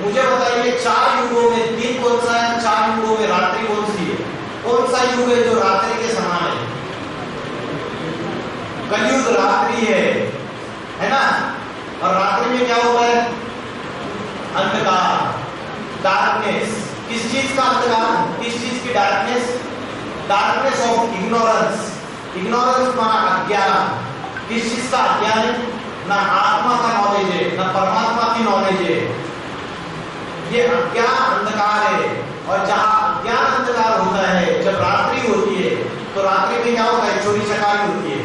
मुझे बताइए 4 युगों में दिन कौन सा है, 4 युगों में रात्रि कौन सी है? कौन सा युग है जो रात्रि के समान है? कलयुग रात्रि है ना? और रात्रि में क्या होता है? अंधकार, डार्कनेस। किस चीज का अंधकार? किस चीज की darkness? Darkness of ignorance. Ignorance माना अज्ञान। किस चीज का अज्ञान है? ना आत्मा का नॉलेज है, ना परमात्मा की नॉलेज है। ये अज्ञान अंधकार है। और जहां अज्ञान अंधकार होता है, जब रात्रि होती है तो रात्रि में क्या होता है? चोरी चकारी होती है,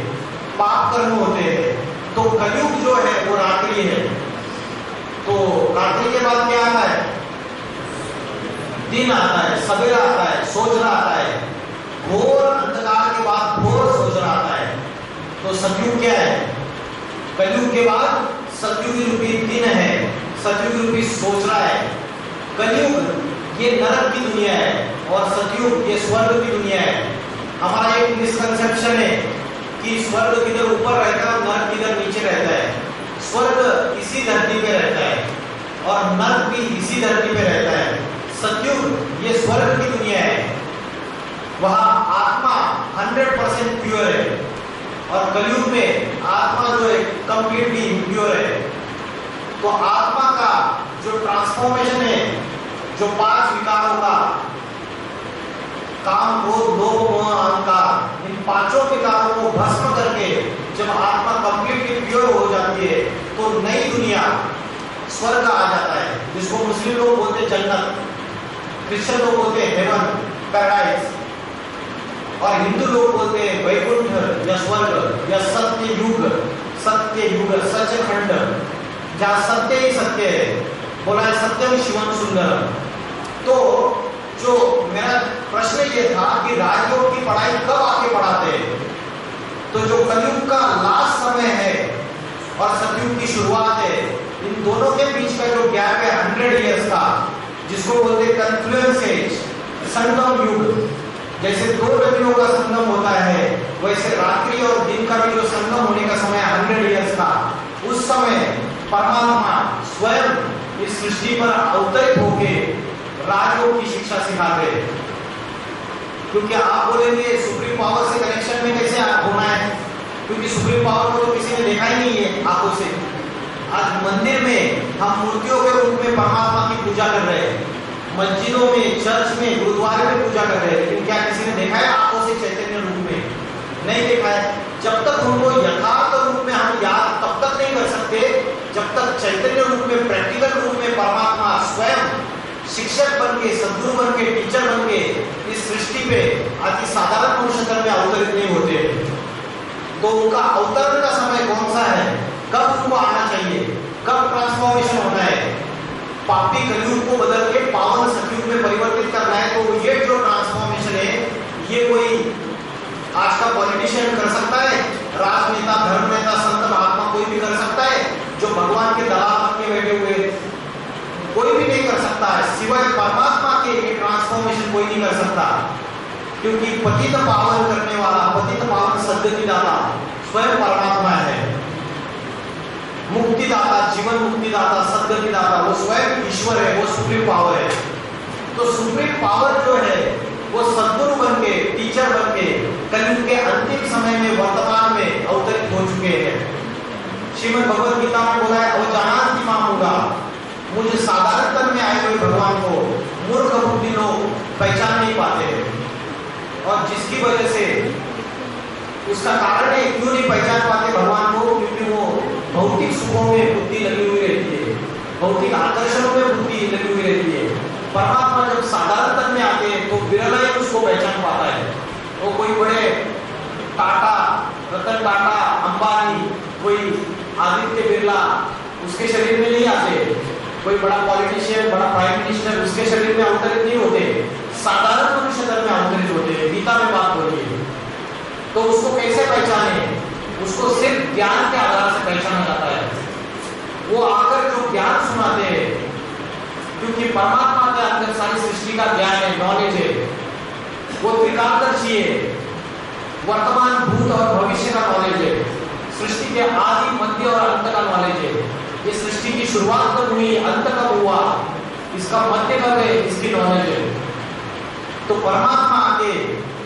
पाप कर्म होते हैं। तो कलयुग जो है वो रात्रि है। तो रात्रि के बाद क्या आता है? दिन आता है, सवेरा आता है, सोचना आता है। घोर अंधकार के बाद घोर सोचना आता है। तो सतयुग क्या है? कलयुग के बाद सतयुग रूपी दिन है, सतयुग रूपी सोचना है। कलयुग ये नरक की दुनिया है और सतयुग ये स्वर्ग की दुनिया है। हमारा एक मिसकंसेप्शन है कि स्वर्ग किधर ऊपर रहता है और नरक किधर नीचे रहता है। स्वर्ग इसी धरती पे रहता है और नरक भी इसी धरती पे रहता है। सतयुग ये स्वर्ग की दुनिया है, वहां आत्मा 100% प्योर है। और कलयुग में आत्मा जो है कंप्लीटली इम्प्योर है। तो आत्मा का जो ट्रांसफॉर्मेशन है, जो 5 विकारों का काम, क्रोध, लोभ, मोह, अहंकार, इन 5 विकारों को भस्म करके जब आत्मा कंप्लीटली प्योर हो जाती है तो नई दुनिया स्वर्ग आ जाता है, जिसको मुस्लिम लोग बोलते हैं जन्नत, क्रिश्चियन लोग बोलते हैं हेवन, पैराडाइज, और हिंदू लोग बोलते हैं वैकुंठ या स्वर्ग या सत्य युग, सचखंड, जहाँ सत्य ही सत्य है। बोला है सत्यम शिवम सुंदरम। तो जो मेरा प्रश्न ये था कि राजयोग की पढ़ाई कब आके पढ़ाते हैं? तो जो कलयुग का लास्ट समय है और सतयुग की शुरुआत है, इन दोनों के बीच का जो गैप है 100 इयर्स का, जिसको बोलते हैं कन्फ्लुएंस एज, संगम युग। जैसे 2 नदियों का संगम होता है, वैसे रात्रि और दिन का भी जो संगम होने का समय 100 इयर्स का, उस समय परमात्मा स्वयं इस सृष्टि पर अवतरित होके राजयोग की शिक्षा सिखाते हैं। क्योंकि आप बोलेंगे सुप्रीम पावर से कनेक्शन में कैसे होना है? क्योंकि सुप्रीम पावर को तो किसी ने देखा ही नहीं है आंखों से। आज मंदिर में हम मूर्तियों के रूप में परमात्मा की पूजा कर रहे हैं, मस्जिदों में, चर्च में, गुरुद्वारे में पूजा कर रहे हैं, लेकिन क्या किसी ने देखा है आंखों से चैतन्य रूप में? नहीं देखा है। जब तक उनको यथार्थ रूप में हम याद तब तक नहीं कर सकते जब तक चैतन्य रूप में, प्रैक्टिकल रूप में परमात्मा स्वयं शिक्षक बन के, सद्गुरु बन के, टीचर बन के इस सृष्टि पे अति साधारण मनुष्य में अवतरित नहीं होते। तो उनका अवतरण का समय कौन सा है? कब उनको आना चाहिए? कब ट्रांसफॉर्मेशन होना है? पापी कलयुग को बदल के पावन सतयुग में परिवर्तित करना है। तो ये जो ट्रांसफॉर्मेशन है, ये कोई आज का पॉलिटिशियन कर सकता है, राजनेता, धर्मनेता, संत महात्मा कोई भी कर सकता है, जो भगवान के दलाल बन के बैठे हुए कोई भी नहीं कर सकता है, सिवाय परमात्मा के। ये ट्रांसफॉर्मेशन कोई नहीं कर सकता, क्योंकि पतित पावन करने वाला, पतित पावन सद्गति दाता स्वयं परमात्मा है। मुक्तिदाता, जीवन मुक्तिदाता, सद्गति दाता वो स्वयं ईश्वर है, वो सुप्रीम पावर है। तो सुप्रीम पावर जो है वो सद्गुरु बन के, टीचर बन के कलयुग के अंतिम समय में, वर्तमान में अवतरित हो चुके हैं। श्रीमद् भगवद गीता में बोला है अवजानाति मां मूढ़ा, मुझे साधारण तन में आए हुए भगवान को मूर्ख बुद्धि लोग पहचान नहीं पाते हैं। और जिसकी वजह से, उसका कारण है क्यों नहीं पहचान पाते भगवान को? क्योंकि वो भौतिक सुखों में बुद्धि लगी हुई रहती है, भौतिक आकर्षणों में बुद्धि लगी हुई रहती है। परमात्मा जब साधारण तन में आते हैं तो विरला ही उसको पहचान पाता है। वो कोई बड़े टाटा, रतन टाटा, अंबानी, कोई आदित्य बिरला उसके शरीर में नहीं आते, कोई बड़ा पॉलिटिशियन, बड़ा प्राइम मिनिस्टर उसके शरीर में अवतरित नहीं होते, साधारण मनुष्य तन में अवतरित होते हैं। गीता में बात हो रही है। तो उसको कैसे पहचाने? उसको सिर्फ ज्ञान के आधार से पहचाना जाता है। वो आकर जो ज्ञान सुनाते हैं, क्योंकि परमात्मा के अंदर सारी सृष्टि का ज्ञान है, नॉलेज है, वो त्रिकालदर्शी है, वर्तमान, भूत और भविष्य का नॉलेज है, सृष्टि के आदि, मध्य और अंत का नॉलेज है। ये सृष्टि की शुरुआत कब हुई, अंत कब हुआ, इसका मध्य कब है, इसकी नॉलेज है। तो परमात्मा आके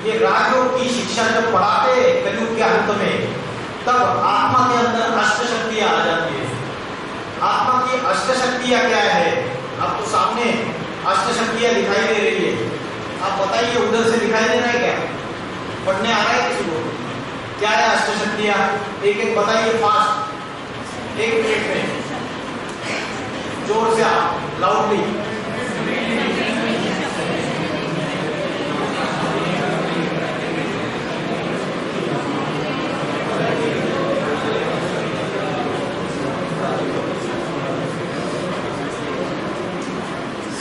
ये राजयोग की शिक्षा जब पढ़ाते हैं कलयुग के अंत में, तब आत्मा के अंदर अष्ट शक्तियां आ जाती है। आत्मा की अष्ट शक्तियां क्या है? आपको सामने अष्ट शक्तियां दिखाई दे रही है। आप बताइए, उधर से दिखाई दे रहा है क्या? पढ़ने आ रहा है किसी को? क्या है अष्ट शक्तियां? एक एक बताइए फास्ट। एक मिनट में जोर से आप लाउडली।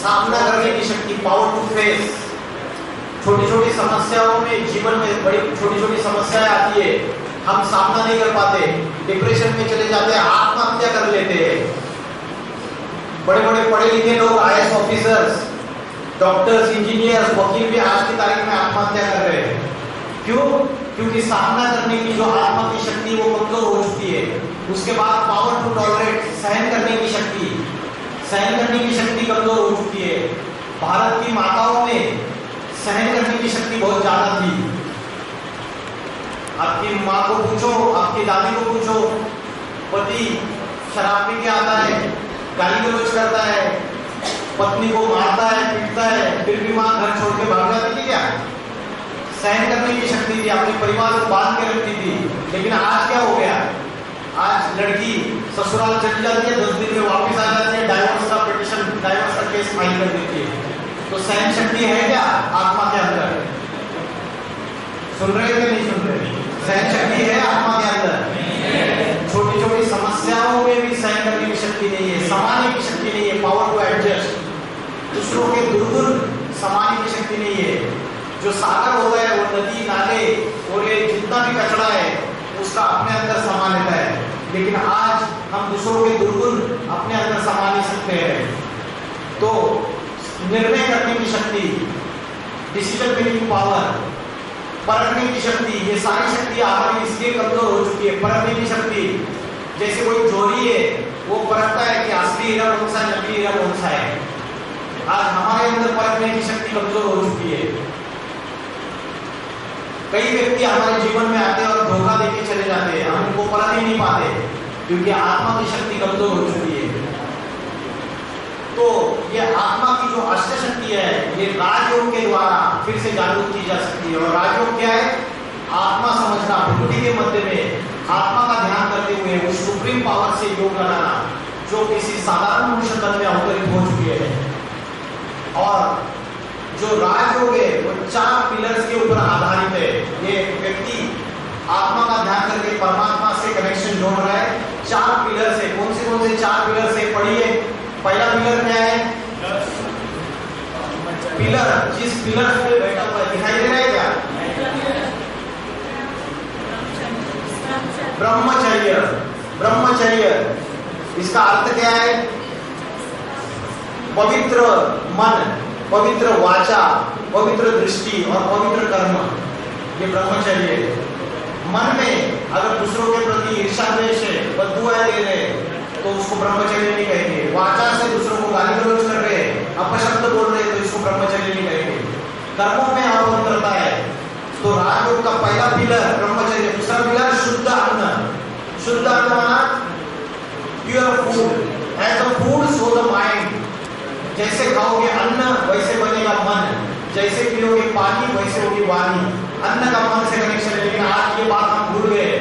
सामना करने की शक्ति, पावर टू फेस। छोटी छोटी समस्याओं में, जीवन में बड़ी छोटी छोटी समस्याएं आती है, हम सामना नहीं कर पाते, डिप्रेशन में चले जाते हैं, आत्महत्या कर लेते हैं। बड़े बड़े पढ़े लिखे लोग, आईएएस ऑफिसर्स, डॉक्टर्स, इंजीनियर्स, वकील भी आज की तारीख में आत्महत्या कर रहे हैं। क्यों? क्योंकि सामना करने की जो आत्मा की शक्ति वो कमजोर हो चुकी है। उसके बाद पावर टू टॉलरेट, सहन करने की शक्ति कमजोर हो चुकी है। भारत की माताओं में सहन करने की शक्ति बहुत ज्यादा थी। आपकी माँ को पूछो, आपकी दादी को पूछो, पति शराब पी के आता है, गाली गलौज करता है, पत्नी को मारता है, पीटता है, फिर भी माँ घर छोड़ के भाग जाती थी क्या? सहन करने की शक्ति थी, अपने परिवार को बांध के रखती थी। लेकिन आज क्या हो गया? आज लड़की ससुराल चली जाती है, 10 दिन में वापस आ जाती है, डाइवोर्स का पिटीशन, डाइवोर्स का केस फाइल कर देती है। तो सहन शक्ति है क्या आत्मा के अंदर? सुन रहे कि नहीं सुन रहे? सहन शक्ति है आत्मा के अंदर। छोटी छोटी समस्याओं में भी सहन करने की शक्ति नहीं है, समाने की शक्ति नहीं है, पावर टू एडजस्ट। दूसरों के दुर्गुण समाने की शक्ति नहीं है। जो सागर होता है वो नदी, नाले और ये जितना भी कचरा है उसका अपने अंदर समा लेता है। लेकिन आज हम दूसरों के दुर्गुण अपने अंदर समा नहीं सकते हैं। तो निर्णय करने की शक्ति, डिसीजन मेकिंग पावर, परखने की शक्ति, ये सारी शक्ति हमारी इसलिए कमजोर हो चुकी है। परखने की शक्ति, जैसे कोई चोरी है वो परखता है कि असली हीरा कौन सा है, नकली हीरा कौन सा है। आज हमारे अंदर परखने की शक्ति कमजोर हो चुकी है। कई व्यक्ति हमारे जीवन में आते हैं और धोखा देके चले जाते हैं, हम उनको परख ही नहीं पाते क्योंकि आत्मा की शक्ति कमजोर हो चुकी है। तो ये आत्मा की जो अष्ट शक्ति है, ये राजयोग के द्वारा फिर से जागरूक की जा सकती है। और राजयोग क्या है? आत्मा समझना, प्रकृति के मध्य में आत्मा का ध्यान करते हुए उस सुप्रीम पावर से योग लगाना जो किसी साधारण मनुष्य तन में अवतरित हो चुकी है। और जो राजयोग है वो 4 पिलर्स के ऊपर आधारित है। ये व्यक्ति आत्मा का ध्यान करके परमात्मा से कनेक्शन जोड़ रहा है। 4 पिलर्स है। कौन से 4 पिलर्स है? पढ़िए। पहला पिलर क्या है? पिलर, जिस पिलर पे बैठा हुआ है, दिखाई दे रहा है क्या? ब्रह्मचर्य। ब्रह्मचर्य इसका अर्थ क्या है? पवित्र मन, पवित्र वाचा, पवित्र दृष्टि और पवित्र कर्म, ये ब्रह्मचर्य है। मन में अगर दूसरों के प्रति ईर्ष्या द्वेष है, बददुआएं दे रहे तो उसको ब्रह्मचर्य नहीं कहेंगे। वाचा से दूसरों को गाली गलौज कर रहे, अपशब्द बोल रहे तो इसको ब्रह्मचर्य नहीं कहेंगे। कर्मों में अपवित्रता है। तो राजयोग का पहला पिलर ब्रह्मचर्य। दूसरा पिलर शुद्ध अन्न। शुद्ध अन्न माना pure food. As a food so the mind. जैसे खाओगे अन्न वैसे बनेगा मन, जैसे पियोगे पानी वैसे होगी वाणी। अन्न का मन से कनेक्शन है। लेकिन आज ये बात हम भूल गए।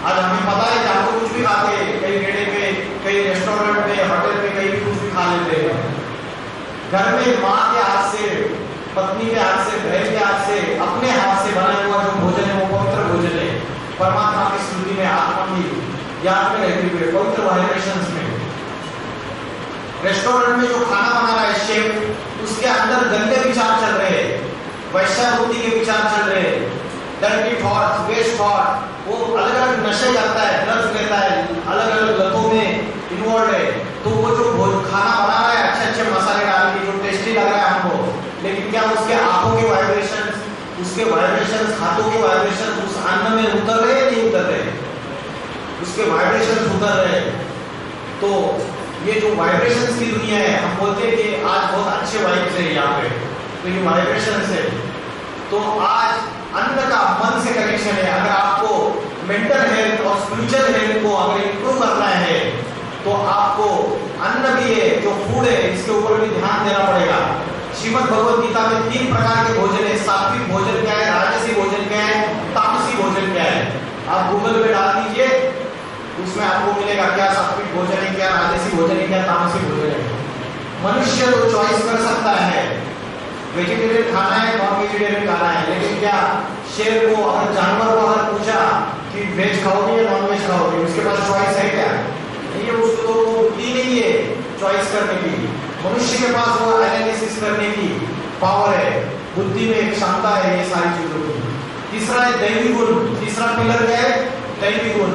आज हमें पता है कि हम कुछ भी खाते हैं, कहीं रेड़े पे, कहीं रेस्टोरेंट में, होटल पे, कहीं भी कुछ भी खा लेते हैं। घर में माँ के हाथ से, पत्नी के हाथ से, बहन के हाथ से, अपने हाथ से बना हुआ जो भोजन है वो पवित्र भोजन है। परमात्मा की स्मृति में, आत्मा की याद में रहते हुए पवित्र वाइब्रेशंस में। रेस्टोरेंट में जो खाना बना रहा है शेफ, उसके अंदर गंदे विचार चल रहे हैं, वैश्यावृत्ति के विचार चल रहे हैं, डर्टी थॉट्स, वेस्ट थॉट। वो अलग अलग नशे करता है, ड्रग्स लेता है, अलग अलग लतों में इन्वॉल्व है। तो वो जो खाना बना रहा है अच्छे अच्छे मसाले डाल के, जो टेस्टी लग रहा है हमको, लेकिन क्या उसके आंखों के वाइब्रेशंस, उसके वाइब्रेशंस, हाथों के वाइब्रेशंस उस अन्न में उतर रहे या नहीं उतर रहे? उसके वाइब्रेशंस उतर रहे। तो ये जो वाइब्रेशंस की दुनिया है, हम बोलते हैं कि आज बहुत अच्छे वाइब्स है यहाँ पे, तो ये वाइब्रेशंस है। तो आज अन्न का मन से कनेक्शन है। अगर आपको मेंटल हेल्थ और स्पिरिचुअल हेल्थ को अगर इंप्रूव करना है तो आपको अन्न भी है, जो फूड है, इसके ऊपर भी ध्यान देना पड़ेगा। श्रीमद् भगवद गीता में 3 प्रकार के भोजन है। सात्विक भोजन क्या है, राजसी भोजन क्या है, तामसी भोजन क्या है? आप गूगल पे डाल दीजिए उसमें आपको मिलेगा क्या सात्विक भोजन है, क्या राजसी भोजन है, क्या तामसी भोजन है। मनुष्य तो चॉइस कर सकता है, वेजिटेरियन खाना है, नॉन वेजिटेरियन खाना है, लेकिन क्या शेर को अगर जानवर को अगर पूछा कि वेज खाओगे या नॉन वेज खाओगे, उसके पास चॉइस है क्या? नहीं है, उसको तो बुद्धि नहीं है चॉइस करने की। मनुष्य के पास वो एनालिसिस करने की पावर है, बुद्धि में क्षमता है ये सारी चीजों की। तीसरा है दैवी गुण। तीसरा पिलर क्या है? दैवी गुण।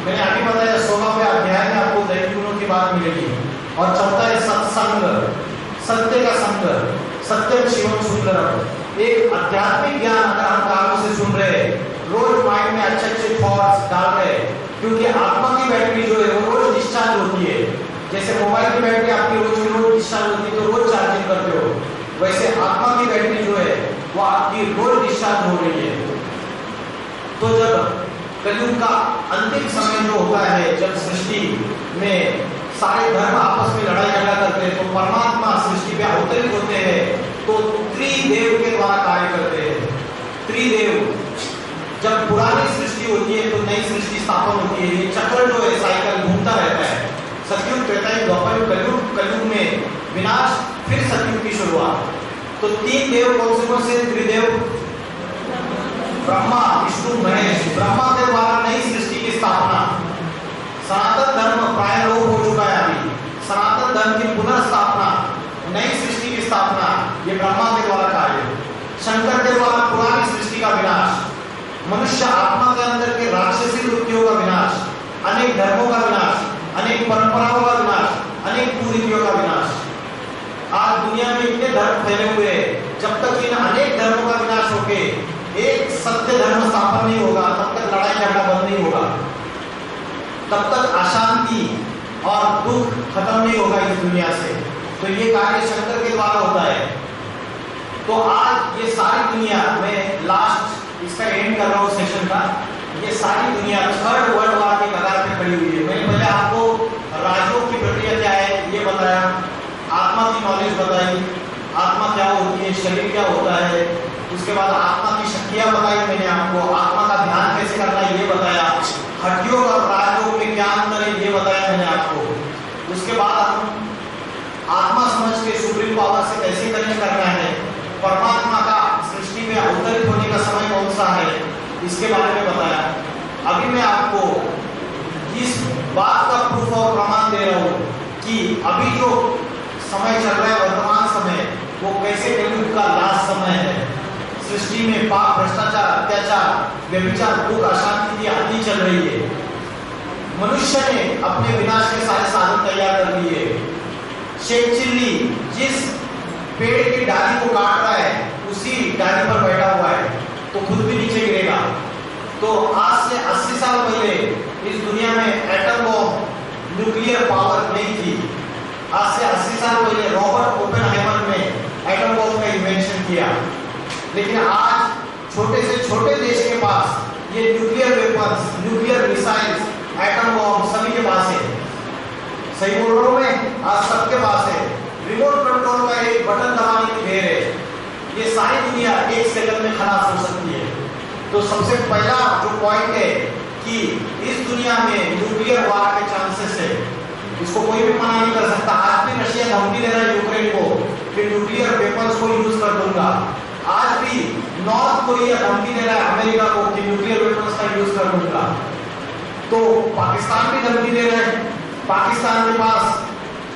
मैंने अभी बताया 16वें अध्याय में आपको दैवी गुणों की बात मिलेगी। और चौथा है सत्संग, सत्य का संग, सत्यम शिवम सुंदरम। एक आध्यात्मिक ज्ञान अगर हम कानों से सुन रहे, रोज माइंड में अच्छे अच्छे थॉट्स डाल रहे, क्योंकि आत्मा की बैटरी जो है वो रोज डिस्चार्ज होती है। जैसे मोबाइल की बैटरी आपकी रोज की रोज डिस्चार्ज होती है तो रोज चार्जिंग करते हो, वैसे आत्मा की बैटरी जो है वो आपकी रोज डिस्चार्ज हो रही है। तो जब कलयुग का अंतिम समय जो होता है, जब सृष्टि में सारे धर्म आपस में लड़ाई झगड़ा करते हैं, तो परमात्मा सृष्टि पे अवतरित होते हैं, तो त्रिदेव के द्वारा कार्य करते हैं। त्रिदेव, जब पुरानी सृष्टि होती है तो नई सृष्टि स्थापन होती है। ये चक्र जो है साइकिल घूमता रहता है। सतयुग, त्रेतायुग, द्वापरयुग, कलयुग, कलयुग में विनाश, फिर सतयुग की शुरुआत। तो तीन देव कौन से त्रिदेव? ब्रह्मा, विष्णु, महेश। ब्रह्मा के द्वारा नई सृष्टि की स्थापना। सनातन धर्म प्राय लोप हो चुका है अभी। सनातन धर्म की पुनर्स्थापना, नई सृष्टि की स्थापना, ये ब्रह्मा के द्वारा कार्य। शंकर के द्वारा पुरानी सृष्टि का विनाश, मनुष्य आत्मा के अंदर के राक्षसी वृत्तियों का विनाश, अनेक धर्मों का विनाश, अनेक परंपराओं का विनाश, अनेक कुरीतियों का विनाश। आज दुनिया में इतने धर्म फैले हुए हैं, जब तक इन अनेक धर्मों का विनाश होके एक सत्य धर्म स्थापन नहीं होगा, तब तक लड़ाई झगड़ा बंद नहीं होगा, तब तक अशांति और दुख खत्म नहीं होगा इस दुनिया से। तो ये कार्य शंकर के द्वारा होता है। तो आज ये सारी दुनिया में, लास्ट इसका एंड कर रहा हूँ सेशन का, ये सारी दुनिया थर्ड वर्ल्ड वॉर के कगार पे खड़ी हुई है। मैंने पहले आपको राजयोग की प्रक्रिया क्या है ये बताया, आत्मा की नॉलेज बताई, आत्मा क्या होती है, शरीर क्या होता है, उसके बाद आत्मा की शक्तियां बताई मैंने आपको, आत्मा का ध्यान कैसे करना है ये बताया, हड्डियों और राजयोग में क्या अंतर है ये बताया मैंने आपको। उसके बाद हम आत्मा समझ के सुप्रीम पावर से कैसे कनेक्ट करना है, परमात्मा का सृष्टि में अवतरित होने का समय कौन सा है, इसके बारे में बताया। अभी मैं आपको इस बात का प्रूफ और प्रमाण दे रहा हूँ कि अभी जो समय चल रहा है, वर्तमान समय, वो कैसे कलयुग का लास्ट समय है। सृष्टि में पाप, भ्रष्टाचार, अत्याचार, व्यभिचार, दुख, अशांति की आंधी चल रही है। मनुष्य ने अपने विनाश के सारे साधन तैयार कर लिए। शेख चिल्ली जिस पेड़ की डाली को काट रहा है, उसी डाली पर बैठा हुआ है, तो खुद भी नीचे गिरेगा। तो आज से 80 साल पहले इस दुनिया में एटम बॉम्ब, न्यूक्लियर पावर नहीं थी। आज से 80 साल पहले रॉबर्ट ओपेनहाइमर ने एटम बॉम्ब का इन्वेंशन किया। लेकिन आज छोटे से छोटे देश के पास ये nuclear weapons, nuclear missiles, atom bomb सभी के पास है। सही बोल रहा हूं मैं? आज सबके पास है। रिमोट कंट्रोल का एक बटन दबाने की देर है, ये सारी दुनिया एक सेकंड में खलास हो सकती है। तो सबसे पहला जो पॉइंट है कि इस दुनिया में न्यूक्लियर वार के चांसेस है, इसको कोई भी मना नहीं कर सकता। आज भी रशिया धमकी दे रहा है यूक्रेन को कि न्यूक्लियर वेपन्स को यूज कर दूंगा। आज भी नॉर्थ कोरिया धमकी दे रहा है अमेरिका को कि न्यूक्लियर वेपन्स का यूज कर दूंगा। तो पाकिस्तान भी धमकी दे रहा है। पाकिस्तान के पास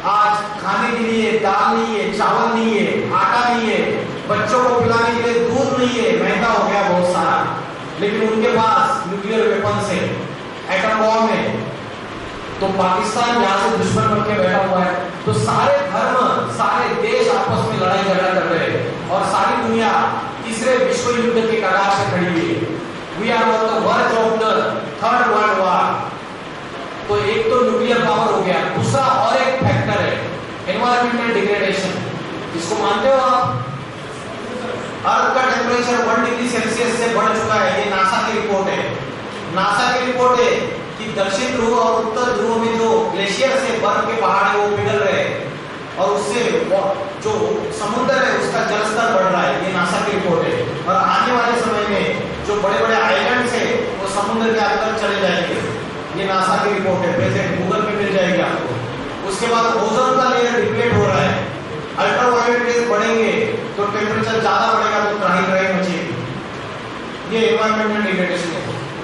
आज खाने के लिए दाल नहीं है, चावल नहीं है, आटा नहीं है, बच्चों को पिलाने के लिए दूध नहीं है, महंगा हो गया बहुत सारा, लेकिन उनके पास न्यूक्लियर वेपन्स है, एटम बॉम्ब है। तो पाकिस्तान यहाँ से दुश्मन बन के बैठा हुआ है। तो सारे धर्म, सारे देश आपस में लड़ाई झगड़ा कर रहे हैं और सारी दुनिया तीसरे विश्व युद्ध के कगार से खड़ी हुई है। We are on the verge of the third world war. तो एक तो न्यूक्लियर पावर हो गया, दूसरा और एक फैक्टर है एनवायरमेंटल डिग्रेडेशन। इसको मानते हो आप? अर्थ का टेम्परेचर 1 डिग्री सेल्सियस से बढ़ चुका है, ये नासा की रिपोर्ट है। नासा की रिपोर्ट है कि दक्षिण ध्रुव और उत्तर ध्रुव में जो ग्लेशियर से बर्फ के पहाड़ है वो पिघल रहे हैं और उससे जो समुद्र है उसका जलस्तर बढ़ रहा है, ये नासा की रिपोर्ट है। और आने वाले समय में जो बड़े बड़े आइलैंड्स है वो समुद्र के अंदर चले जाएंगे। ये नासा की रिपोर्ट है, प्रेजेंट गूगल पे मिल जाएगी आपको। उसके बाद ओजोन का लेयर डिप्लीट हो रहा है, अल्ट्रावायलेट रेज बढ़ेंगे तो टेम्परेचर ज्यादा बढ़ेगा तो त्राही मचेगी। ये एनवायरमेंटल डिग्रेडेशन है।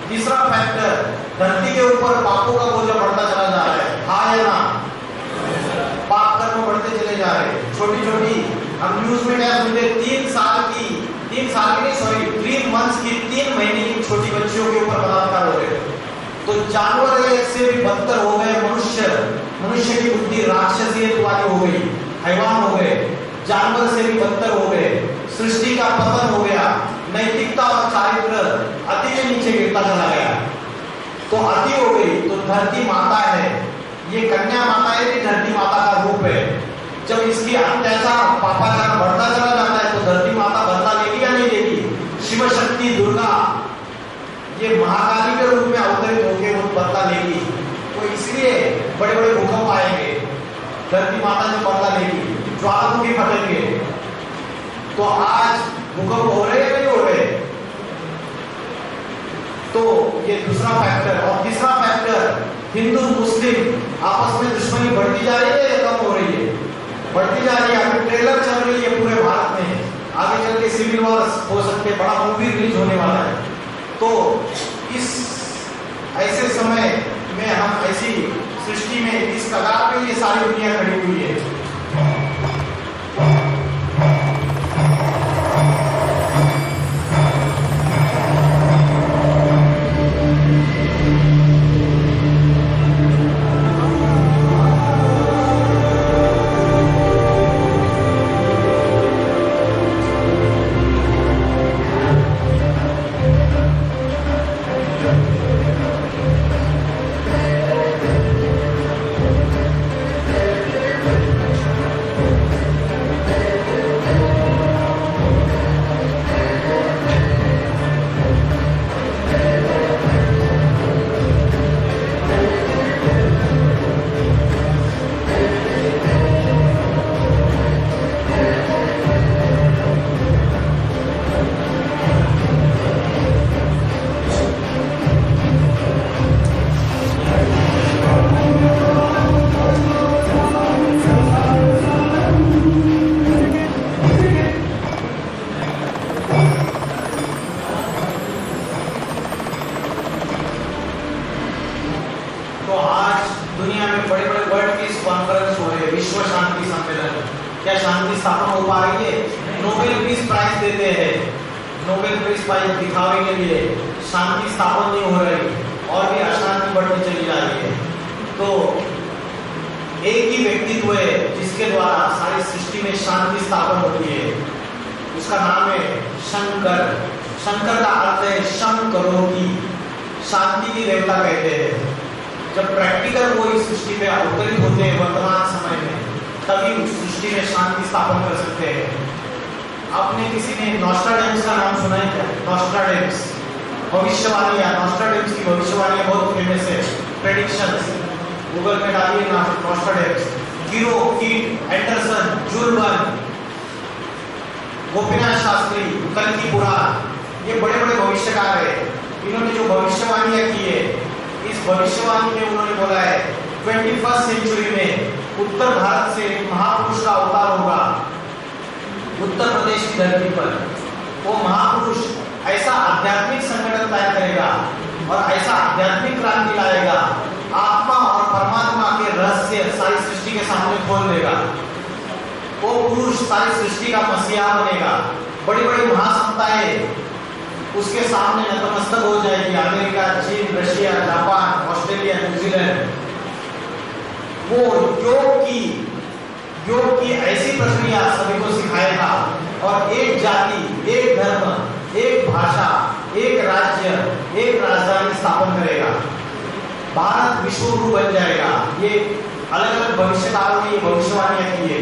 तीसरा फैक्टर, धरती के ऊपर पापों का बोझ बढ़ता चला जा रहा है, हाँ या ना? पाप कर्म बढ़ते चले जा रहे हैं। छोटी छोटी हम न्यूज में क्या सुनते, 3 साल की नहीं सॉरी 3 मंथ्स की 3 महीने की छोटी बच्चियों के ऊपर बलात्कार हो रहे थे। तो जानवर एक से भी बदतर हो गए मनुष्य की बुद्धि राक्षसियत वाली हो गई, हैवान हो गए, जानवर से भी बदतर हो गए, सृष्टि का पतन हो गया, नैतिकता और चारित्र अति के नीचे गिरता चला गया। तो अति हो गई तो धरती माता है, ये कन्या माता है, ये धरती माता का रूप है। जब इसकी अत्याचार पापाचार बढ़ता चला जाता है तो धरती माता बदला लेगी या नहीं लेगी? शिव शक्ति दुर्गा ये महाकाली के रूप में अवतरित होकर वो बदला लेगी। तो इसलिए बड़े बड़े भूकंप आएंगे, धरती माता जो बदला लेगी, ज्वालामुखी फटेंगे। तो आज भूकंप हो रहे या नहीं हो रहे? तो ये दूसरा फैक्टर। और तीसरा फैक्टर, हिंदू मुस्लिम आपस में दुश्मनी बढ़ती जा रही है या कम हो रही है? बढ़ती जा रही है। अभी ट्रेलर चल रही है पूरे भारत में, आगे चल के सिविल वॉर हो सकते, बड़ा मूवी रिलीज होने वाला है। तो इस ऐसे समय में हम ऐसी सृष्टि में इस कगार पे ये सारी दुनिया खड़ी हुई है। क्या शांति स्थापना हो पा रही है? नोबेल पीस प्राइज देते हैं, नोबेल पीस प्राइज दिखावे के लिए शांति स्थापना नहीं हो रही और भी अशांति बढ़ती चली जा रही है। तो एक ही व्यक्तित्व है जिसके द्वारा सारी सृष्टि में शांति स्थापना होती है, उसका नाम है शंकर। शंकर का अर्थ है शम करोति, शांति की देवता कहते हैं। जब प्रैक्टिकल वो इस सृष्टि में अवतरित होते हैं वर्तमान समय में, तभी उस सृष्टि में शांति स्थापन कर सकते हैं। आपने किसी ने नॉस्ट्राडेम्स का नाम सुना है क्या? नॉस्ट्राडेम्स भविष्यवाणी, या नॉस्ट्राडेम्स की भविष्यवाणी बहुत फेमस है, प्रेडिक्शंस गूगल में डालिए नॉस्ट्राडेम्स। गिरो, कीट, एंडरसन, जूल वर्न, गोपीनाथ शास्त्री, कल्कि पुराण, ये बड़े बड़े भविष्यकार है। इन्होंने जो भविष्यवाणियां की है, इस भविष्यवाणी में उन्होंने बोला है 21st सेंचुरी में उत्तर भारत से महापुरुष का अवतार होगा उत्तर प्रदेश की धरती पर। वो महापुरुष ऐसा आध्यात्मिक संगठन तय करेगा और ऐसा आध्यात्मिक क्रांति लाएगा, आत्मा और परमात्मा के रहस्य सारी सृष्टि के सामने खोल देगा। वो पुरुष सारी सृष्टि का मसीहा बनेगा। बड़ी बड़ी महासत्ताएं उसके सामने नतमस्तक हो जाएगी, अमेरिका, चीन, रशिया, जापान, ऑस्ट्रेलिया, न्यूजीलैंड। वो योग की ऐसी प्रक्रिया सभी को सिखाएगा और एक जाति, एक धर्म, एक भाषा, एक राज्य, एक राजधानी स्थापन करेगा। भारत विश्व गुरु बन जाएगा। ये अलग अलग भविष्यकारों ने ये भविष्यवाणियां की है।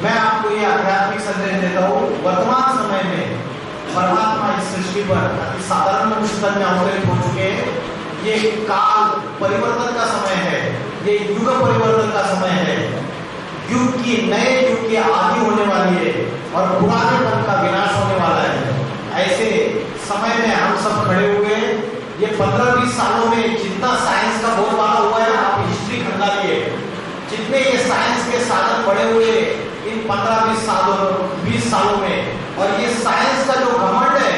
मैं आपको ये आध्यात्मिक संदेश देता हूँ, वर्तमान समय में परमात्मा इस सृष्टि पर अति साधारण मनुष्य में अवतरित हो चुके हैं। ये काल परिवर्तन का समय है, ये युग परिवर्तन का समय है। युग की नए युग की आदि होने वाली है और पुरानेपन का विनाश होने वाला है। ऐसे समय में हम सब खड़े हुए। ये 15-20 सालों में जितना साइंस इतने ये साइंस के साधन बढ़े हुए इन 15-20 सालों में, और ये साइंस का जो घमंड है,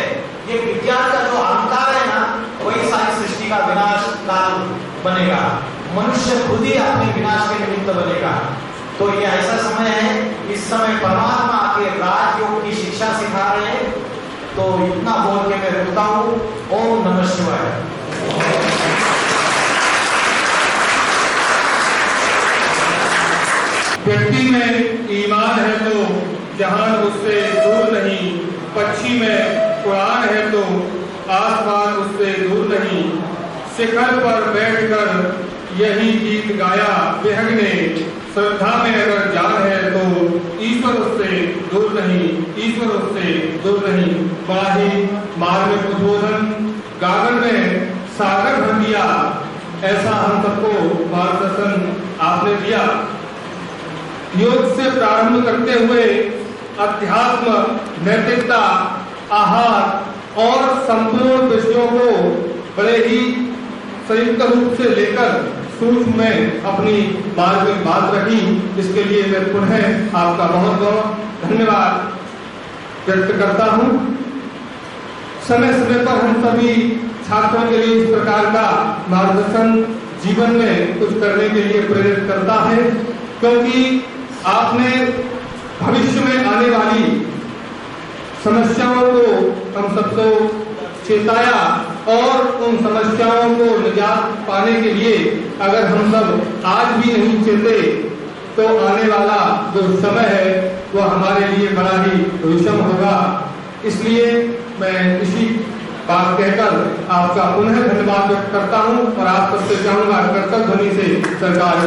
ये विज्ञान का जो अहंकार है ना, वही सारी सृष्टि का विनाश काल बनेगा। मनुष्य खुद ही अपने विनाश के निमित्त बनेगा। तो ये ऐसा समय है, इस समय परमात्मा आके राजयोग की शिक्षा सिखा रहे हैं। तो इतना बोल के मैं रुकता हूँ। ओम नमः शिवाय। व्यक्ति में ईमान है तो जहान उससे दूर नहीं, पक्षी में कुरान है तो आसमान उससे दूर नहीं, शिखर पर बैठकर यही गीत गाया विहंग ने, श्रद्धा में अगर जान है तो ईश्वर उससे दूर नहीं, ईश्वर उससे दूर नहीं। बड़ा ही मार्मिक उद्बोधन, गागन में सागर भर दिया, ऐसा हम सबको मार्गदर्शन आपने दिया। योग से प्रारंभ करते हुए अध्यात्म, नैतिकता, आहार और संपूर्ण विषयों को बड़े ही संयुक्त रूप से लेकर सूक्ष्म में अपनी मार्ग में बात रखी। इसके लिए मैं पुनः आपका बहुत बहुत धन्यवाद व्यक्त करता हूँ। समय समय पर हम सभी छात्रों के लिए इस प्रकार का मार्गदर्शन जीवन में कुछ करने के लिए प्रेरित करता है, क्योंकि आपने भविष्य में आने वाली समस्याओं को हम सबको चेताया, और उन समस्याओं को निजात पाने के लिए अगर हम सब आज भी नहीं चेते तो आने वाला जो समय है वो हमारे लिए बड़ा ही विषम होगा। इसलिए मैं इसी बात कहकर आपका पुनः धन्यवाद व्यक्त करता हूँ और आप सबसे चाहूंगा कर्तव्य ध्वनि से सरकार